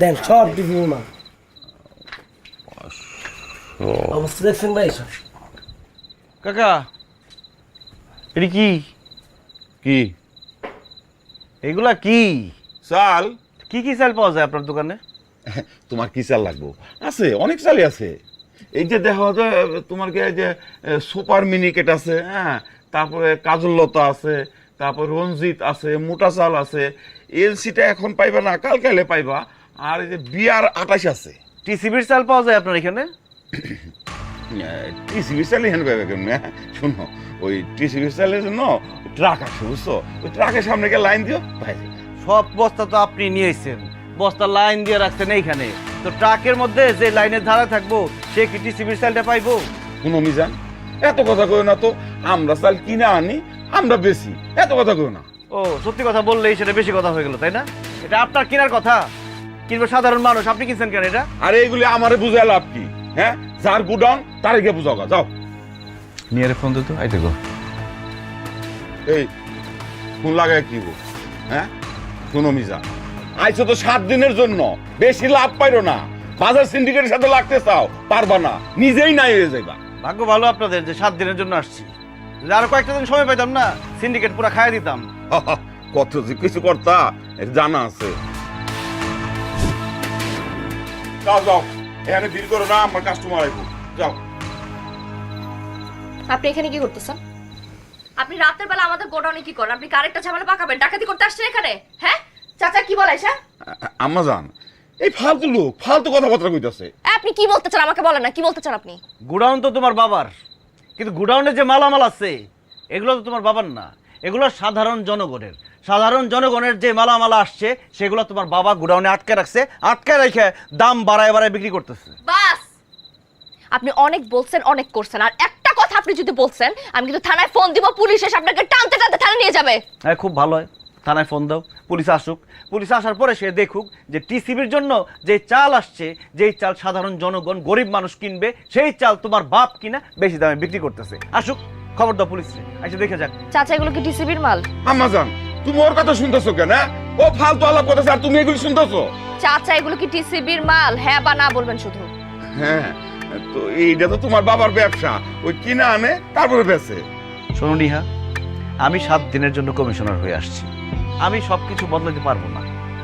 [SPEAKER 3] দেন সব টিফি বিমান। অবস্থা দেখছেন ভাই?
[SPEAKER 2] কাকা এটি কি
[SPEAKER 6] কি
[SPEAKER 2] এগুলা কি
[SPEAKER 6] চাল?
[SPEAKER 2] কি কি চাল পাওয়া যায় আপনার দোকানে?
[SPEAKER 6] তোমার কি চাল লাগবো? আছে, অনেক চালই আছে। এই যে দেখো যে তোমার কি এই যে সুপার মিনিকেট আছে, হ্যাঁ, তারপরে কাজললতা আছে, তারপর রঞ্জিত আছে, মোটা চাল আছে। এলসিটা এখন পাইবা না, কালকাইলে পাইবা। আর এই যে বিয়ার 28 আছে।
[SPEAKER 2] টিসিবির চাল পাওয়া যায় আপনার এখানে?
[SPEAKER 6] টিসিবি চাল এখানে পাইবে কেমন? শোনো, ওই টিসিবি চালের জন্য ট্রাক আসে, বুঝছো? ওই ট্রাকের সামনে গিয়ে লাইন দিও, ভাই।
[SPEAKER 2] সব বস্তা তো আপনি নিয়েছেন, বস্তা লাইন দিয়ে রাখছেন এইখানে, তো ট্রাকের মধ্যে যে লাইনের ধারা থাকবো সে কি টিসিবির চালটা পাইবো?
[SPEAKER 6] কোনো মিজান, এত কথা কই না তো। আমরা চাল কিনে আনি, আমরা বেশি, এত কথা কেউ না।
[SPEAKER 2] ও সত্যি কথা বললেই সেটা বেশি কথা হয়ে গেল, তাই না? এটা আপনার কেনার কথা, কিনবে সাধারণ মানুষ, আপনি কিনছেন কেন এটা?
[SPEAKER 6] আরে এগুলি আমারে বুঝায় লাভ কি? হ্যাঁ, যার গুডাউন তারে গিয়ে বুঝাও গা, যাও।
[SPEAKER 2] নিয়ে ফোন দিত আইতে গো।
[SPEAKER 6] এই ফোন লাগায় কি গো? হ্যাঁ শুনো মিজা, আইছো তো 7 দিনের জন্য, বেশি লাভ পাইরো না। বাজার সিন্ডিকেটের সাথে লাগতে চাও, পারবা না, নিজেই নাই হয়ে যাইবা।
[SPEAKER 2] ভাগ্য ভালো আপনাদের যে 7 দিনের জন্য আসছি, যদি আরো কয়েকটা দিন সময় পাইতাম না, সিন্ডিকেট পুরো খাইয়ে দিতাম।
[SPEAKER 6] কত যে কিছু করতা জানা আছে। যাও যাও, এখানে ভিড় করো না, আমার কাস্টমার আইবো, যাও।
[SPEAKER 5] আপনি এখানে কি করতেছেন? আপনি রাতের বেলা আমাদের গোডাউনে কি করেন? আপনি কারেক্টটা ঝামেলা পাকাবেন, ডাকাতি করতে আসছেন এখানে? হ্যাঁ চাচা কি বলে স্যার?
[SPEAKER 6] আম্মা জান, এই ফালতু লোক ফালতু কথাবার্তা কইতাছে।
[SPEAKER 5] আপনি কি বলতে চান আমাকে বলেন না, কি বলতে চান আপনি?
[SPEAKER 2] গুডাউন তো তোমার বাবার, কিন্তু গুডাউনে যে মালামাল আছে এগুলো তো তোমার বাবার না, এগুলো সাধারণ জনগণের। সাধারণ জনগণের যে মালামাল আসছে সেগুলো তোমার বাবা গুডাউনে আটকে রাখছে, আটকে রেখে দাম বাড়ায় বাড়ায় বিক্রি করতেছে।
[SPEAKER 5] বাস, আপনি অনেক বলছেন, অনেক করছেন, আর একটা কথা আপনি যদি বলছেন আমি কিন্তু থানায় ফোন দিব, পুলিশ এসে আপনাকে টানতে টানতে থানায় নিয়ে যাবে।
[SPEAKER 2] হ্যাঁ খুব ভালো হয়, থানায় ফোন দাও, পুলিশ আসুক। পুলিশ আসার পরে সে দেখুক যে টিসিবির জন্য যে চাল আসছে, যেই চাল সাধারণ জনগণ গরিব মানুষ কিনবে, সেই চাল তোমার বাপ কিনা বেশি দামে বিক্রি করতেছে। আসুক, খবর দাও পুলিশে, এসে দেখে যাক।
[SPEAKER 5] চাচা এগুলো কি টিসিবির মাল?
[SPEAKER 6] আম্মা জান, তুমি ওর কথা শুনতেছো কেন? ও ফালতু আলাপ করতেছে আর তুমি এগুলি শুনতেছো?
[SPEAKER 5] চাচা এগুলো কি টিসিবির মাল? হ্যাঁ বা না বলবেন শুধু।
[SPEAKER 6] হ্যাঁ, তো এইটা তো তোমার বাবার ব্যবসা, ওই কিনা আনে তারপরে বেচে।
[SPEAKER 2] শোনো নিহা, আমি 7 দিনের জন্য কমিশনার হয়ে আসছি, আমি সবকিছু বদলাতে পারবো না,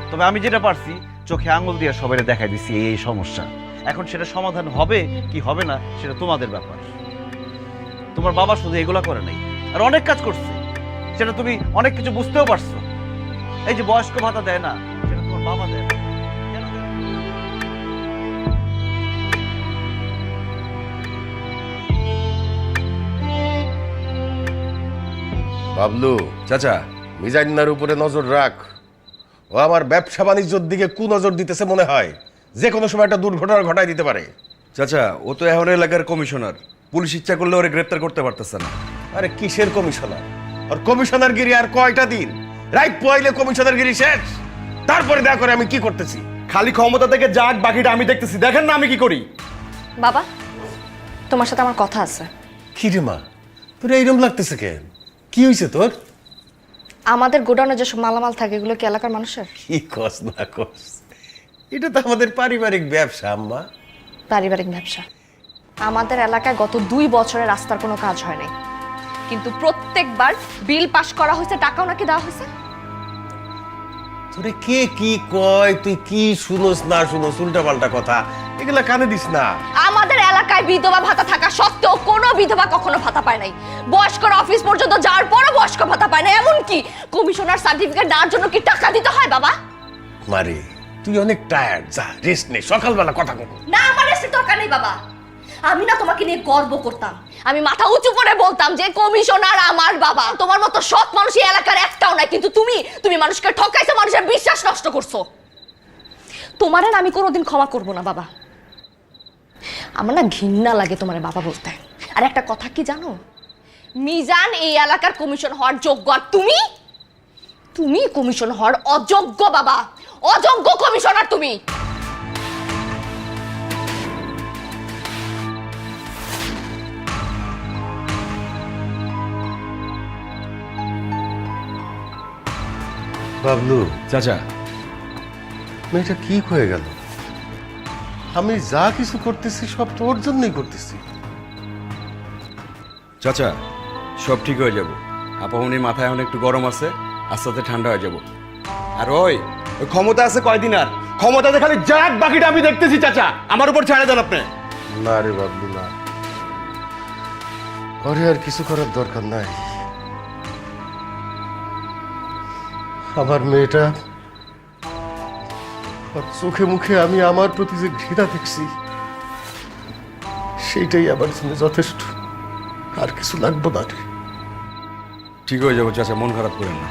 [SPEAKER 2] তবে আমি যেটা পারছি চোখে আঙুল দিয়ে সবাই দেখাই দিচ্ছি এই সমস্যা। এখন সেটা সমাধান হবে কি হবে না সেটা তোমাদের ব্যাপার। তোমার বাবা শুধু এগুলা করে নাই, আর অনেক কাজ করছে, সেটা তুমি অনেক কিছু বুঝতেও পারছো। এই যে বয়স্ক ভাতা দেয় না, সেটা তোমার বাবা দেয় না। কেন দেয় না?
[SPEAKER 1] বাবলু চাচা, মিজান্নার উপরে নজর রাখ, ও আমার ব্যবসা বাণিজ্যের দিকে কুনজর দিতেছে মনে হয়, যে কোনো সময় একটা দুর্ঘটনা ঘটায় দিতে পারে।
[SPEAKER 2] চাচা, ও তো এখন এলাকার কমিশনার, পুলিশ ইচ্ছা করলে ওরে গ্রেপ্তার করতে পারতেছে না।
[SPEAKER 1] আরে কিসের কমিশনার? আর কমিশনার গিরি আর কয়টা দিন? রাইট পয়লে কমিশনার গিরি শেষ, তারপরে দেখা করে আমি কি করতেছি।
[SPEAKER 2] খালি ক্ষমতা থেকে যাক, বাকিটা আমি দেখতেছি, দেখেন না আমি কি করি।
[SPEAKER 5] বাবা, তোমার সাথে আমার কথা আছে।
[SPEAKER 1] কি রে মা, তোর এইরকম লাগতেছে কেন? কি হয়েছে তোর?
[SPEAKER 5] আমাদের গোডাউনে যেসব মালামাল থাকে এগুলো কি এলাকার মানুষের?
[SPEAKER 1] কি কস না কস, এটা তো আমাদের পারিবারিক ব্যবসা আম্মা।
[SPEAKER 5] পারিবারিক ব্যবসা? আমাদের এলাকায় গত 2 বছরে রাস্তার কোনো কাজ হয় নাই, কিন্তু প্রত্যেকবার বিল পাস করা হয়েছে, টাকাও নাকি দেওয়া হয়েছে।
[SPEAKER 1] তোরে কে কি কয়, তুই কি শুনোস না শুনোস উল্টা পাল্টা কথা, এগুলা কানে দিস না।
[SPEAKER 5] আমাদের এলাকায় বিধবা ভাতা থাকা সত্ত্বেও কোনো বিধবা কখনো ভাতা পায় নাই। বয়স্কর অফিস পর্যন্ত যাওয়ার পরও বয়স্ক ভাতা পায় না। এমনকি কমিশনার সার্টিফিকেট নেওয়ার জন্য কি টাকা দিতে হয় বাবা?
[SPEAKER 1] মারে তুই অনেক টায়ার্ড, যা রেস্ট নে, সকালবেলা কথা কব
[SPEAKER 5] না, আমার রেস্টের দরকার নেই বাবা। আমি না তোমাকে নিয়ে গর্ব করতাম, আমি মাথা উঁচু করে বলতাম যে কমিশনার আমার বাবা। তোমার মতো সৎ মানুষ এই এলাকার একটাও নাই, কিন্তু তুমি মানুষকে ঠকাইছো, মানুষের বিশ্বাস নষ্ট করছো। তোমারে না আমি কোনোদিন ক্ষমা করব না বাবা। আমার না ঘৃণা লাগে তোমার বাবা বলতে। আর একটা কথা কি জানো, মিজান এই এলাকার কমিশন হওয়ার যোগ্য, আর তুমি কমিশন হওয়ার অযোগ্য বাবা, অযোগ্য কমিশনার তুমি।
[SPEAKER 1] বাবলু
[SPEAKER 2] চাচা,
[SPEAKER 1] মেয়েটা কি হয়ে গেল? আমি যা কিছু করতেছি সব তোর জন্যই করতেছি।
[SPEAKER 2] চাচা সব ঠিক হয়ে যাব, আপামনির মাথায় এখন একটু গরম আছে, আস্তে আস্তে ঠান্ডা হয়ে যাব। আর ওই ক্ষমতা আছে কয়দিন, আর ক্ষমতাতে খালি যাক, বাকিটা আমি দেখতেছি। চাচা আমার উপর ছেড়ে দেন আপনি।
[SPEAKER 1] না রে বাবলু না, ওরে আর কিছু করার দরকার নাই। আমার মেয়েটা চোখে মুখে আমি আমার প্রতি যে ঘৃণা দেখছি, সেইটাই আমার জন্য যথেষ্ট, আর কিছু লাগবে না রে।
[SPEAKER 2] ঠিক হয়ে যাবো চাচা, মন খারাপ করেন না।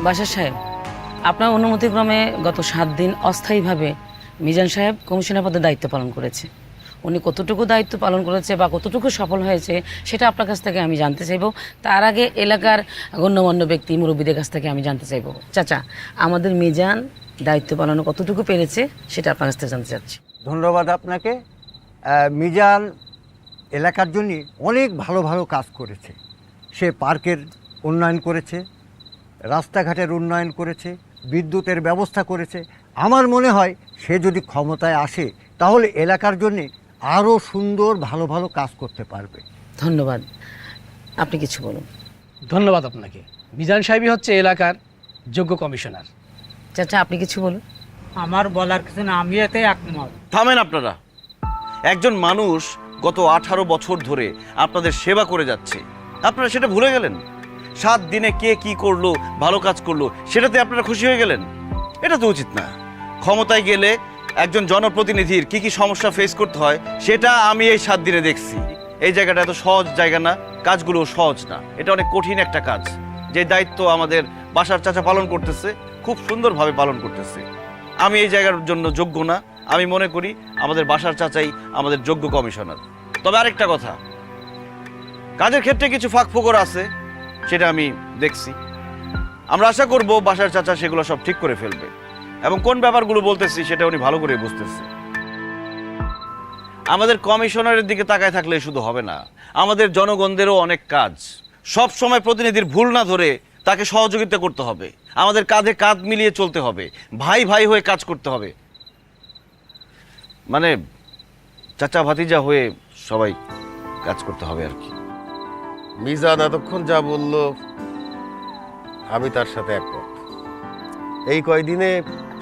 [SPEAKER 4] বাশার সাহেব, আপনার অনুমতিক্রমে গত 7 দিন অস্থায়ীভাবে মিজান সাহেব কমিশনার পদে দায়িত্ব পালন করেছে। উনি কতটুকু দায়িত্ব পালন করেছে বা কতটুকু সফল হয়েছে সেটা আপনার কাছ থেকে আমি জানতে চাইবো। তার আগে এলাকার গণ্যমান্য ব্যক্তি মুরব্বীদের কাছ থেকে আমি জানতে চাইবো, চাচা আমাদের মিজান দায়িত্ব পালনে কতটুকু পেরেছে সেটা আপনার কাছ থেকে জানতে চাচ্ছি।
[SPEAKER 8] ধন্যবাদ আপনাকে। মিজান এলাকার জন্য অনেক ভালো ভালো কাজ করেছে। সে পার্কের উন্নয়ন করেছে, রাস্তাঘাটের উন্নয়ন করেছে, বিদ্যুতের ব্যবস্থা করেছে। আমার মনে হয় সে যদি ক্ষমতায় আসে তাহলে এলাকার জন্য আরও সুন্দর ভালো ভালো কাজ করতে পারবে।
[SPEAKER 4] ধন্যবাদ, আপনি কিছু বলুন।
[SPEAKER 9] ধন্যবাদ আপনাকে। মিজান সাহেবই হচ্ছে এলাকার যোগ্য কমিশনার।
[SPEAKER 4] চাচা আপনি কিছু বলুন।
[SPEAKER 3] আমার বলার কিছু না, আমি এতে একমত।
[SPEAKER 2] থামেন আপনারা। একজন মানুষ গত 18 বছর ধরে আপনাদের সেবা করে যাচ্ছে, আপনারা সেটা ভুলে গেলেন? 7 দিনে কে কি করলো, ভালো কাজ করলো, সেটাতে আপনারা খুশি হয়ে গেলেন? এটা তো উচিত না। ক্ষমতায় গেলে একজন জনপ্রতিনিধির কি কি সমস্যা ফেস করতে হয় সেটা আমি এই 7 দিনে দেখছি। এই জায়গাটা এত সহজ জায়গা না, কাজগুলো সহজ না, এটা অনেক কঠিন একটা কাজ। যে দায়িত্ব আমাদের বাসার চাচা পালন করতেছে, খুব সুন্দরভাবে পালন করতেছে। আমি এই জায়গার জন্য যোগ্য না, আমি মনে করি আমাদের বাসার চাচাই আমাদের যোগ্য কমিশনার। তবে আরেকটা কথা, কাজের ক্ষেত্রে কিছু ফাঁক ফোকর আছে, সেটা আমি দেখছি। আমরা আশা করব বাসার চাচা সেগুলো সব ঠিক করে ফেলবে, এবং কোন ব্যাপারগুলো বলতেছি সেটা উনি ভালো করে বুঝতেছে। আমাদের কমিশনারের দিকে তাকায় থাকলে শুধু হবে না, আমাদের জনগণদেরও অনেক কাজ। সব সময় প্রতিনিধির ভুল না ধরে তাকে সহযোগিতা করতে হবে, আমাদের কাঁধে কাঁধ মিলিয়ে চলতে হবে, ভাই ভাই হয়ে কাজ করতে হবে। মানে চাচা ভাতিজা হয়ে সবাই কাজ করতে হবে আর কি।
[SPEAKER 6] মিজান এতক্ষণ যা বলল আমি তার সাথে একমত। এই কয়দিনে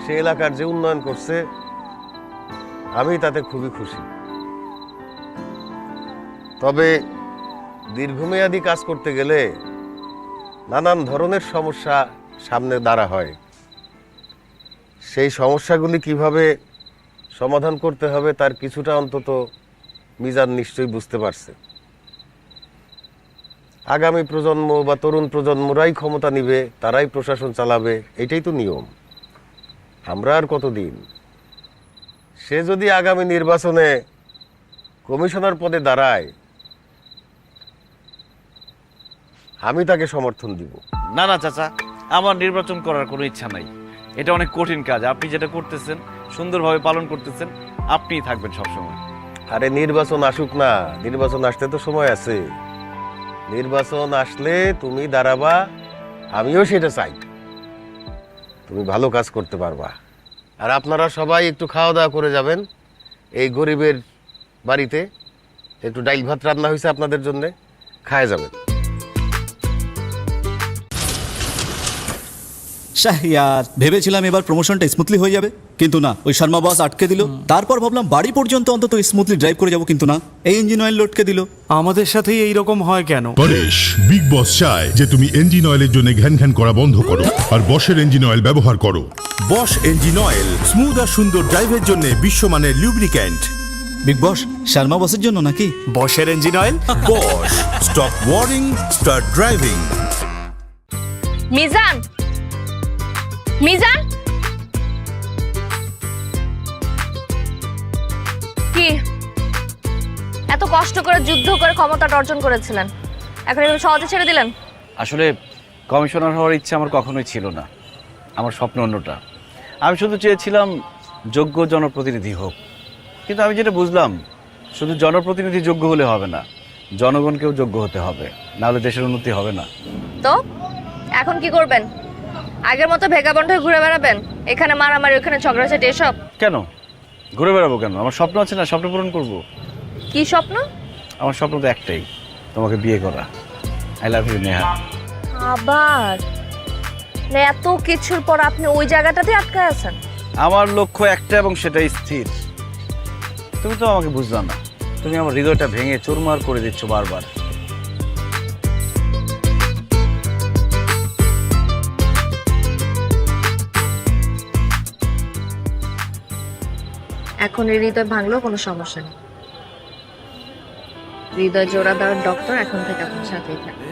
[SPEAKER 6] সে এলাকার যে উন্নয়ন করছে আমি তাতে খুবই খুশি। তবে দীর্ঘমেয়াদী কাজ করতে গেলে নানান ধরনের সমস্যা সামনে দাঁড়া হয়। সেই সমস্যাগুলি কিভাবে সমাধান করতে হবে তার কিছুটা অন্তত মিজান নিশ্চয়ই বুঝতে পারছে। আগামী প্রজন্ম বা তরুণ প্রজন্মরাই ক্ষমতা নিবে, তারাই প্রশাসন চালাবে, এটাই তো নিয়ম। আমরা আর কতদিন? সে যদি আগামী নির্বাচনে কমিশনার পদে দাঁড়ায় আমি তাকে সমর্থন দিব।
[SPEAKER 2] না না চাচা, আমার নির্বাচন করার কোনো ইচ্ছা নাই। এটা অনেক কঠিন কাজ, আপনি যেটা করতেছেন সুন্দরভাবে পালন করতেছেন, আপনিই থাকবেন সবসময়।
[SPEAKER 6] আরে নির্বাচন আসুক না, নির্বাচন আসতে তো সময় আছে। নির্বাচন আসলে তুমি দাঁড়াবা, আমিও সেটা চাই। তুমি ভালো কাজ করতে পারবা। আর আপনারা সবাই একটু খাওয়া দাওয়া করে যাবেন। এই গরিবের বাড়িতে একটু ডাইল ভাত রান্না হয়েছে আপনাদের জন্য, খায় যাবেন।
[SPEAKER 13] শাহরিয়ার ভেবেছিলাম এবার প্রমোশনটা স্মুথলি হয়ে যাবে, কিন্তু না, ওই শর্মা বস আটকে দিল। তারপর ভাবলাম বাড়ি পর্যন্ত অন্তত স্মুথলি ড্রাইভ করে যাব, কিন্তু না, এই ইঞ্জিন অয়েল লটকে দিল।
[SPEAKER 14] আমাদের সাথেই এইরকম হয় কেন? পরেশ, বিগ বস চায় যে তুমি ইঞ্জিন অয়েলের জন্য ঘ্যান ঘ্যান করা বন্ধ করো আর বশের ইঞ্জিন অয়েল ব্যবহার করো। বশ ইঞ্জিন অয়েল স্মুথ আর সুন্দর ড্রাইভের জন্য বিশ্বমানের লুব্রিক্যান্ট।
[SPEAKER 13] বিগ বস শর্মা বসের জন্য নাকি?
[SPEAKER 14] বশের engine oil. Bosch, stop worrying, start driving.
[SPEAKER 5] Mizan, Mizan, কি এত কষ্ট করে যুদ্ধ করে ক্ষমতাটা অর্জন করেছিলেন, এখন এরকম সহজে ছেড়ে দিলেন?
[SPEAKER 2] আসলে কমিশনার হওয়ার ইচ্ছা আমার কখনোই ছিল না, আমার স্বপ্ন অন্যটা। আমি শুধু চেয়েছিলাম যোগ্য জনপ্রতিনিধি হোক। কিন্তু আমি যেটা বুঝলাম, শুধু জনপ্রতিনিধি যোগ্য হলে হবে না, জনগণকেও যোগ্য হতে হবে, নাহলে দেশের উন্নতি হবে না।
[SPEAKER 5] তো এখন কি করবেন? আগের মতো ভেগাবন্ড হয়ে ঘুরে বেড়াবেন, এখানে মারামারি ওখানে ঝগড়াঝাটি এসব?
[SPEAKER 2] কেন ঘুরে বেড়াবো কেন? আমার স্বপ্ন আছে না, স্বপ্ন পূরণ করব।
[SPEAKER 5] কি স্বপ্ন?
[SPEAKER 2] আমার স্বপ্ন তো একটাই, তোমাকে বিয়ে করা। I love you Neha.
[SPEAKER 5] আবার এত কিছুর পর আপনি ওই জায়গাটাতে আটকে আছেন?
[SPEAKER 2] আমার লক্ষ্য একটা এবং সেটাই স্থির। তুমি তো আমাকে বুঝলা না, তুমি আমার হৃদয়টা ভেঙে চুরমার করে দিচ্ছ বারবার।
[SPEAKER 5] এখন এই হৃদয় ভাঙলেও কোনো সমস্যা নেই। হৃদয় জোড়া দেওয়ার ডক্টর এখন থেকে আপনার সাথেই থাকে।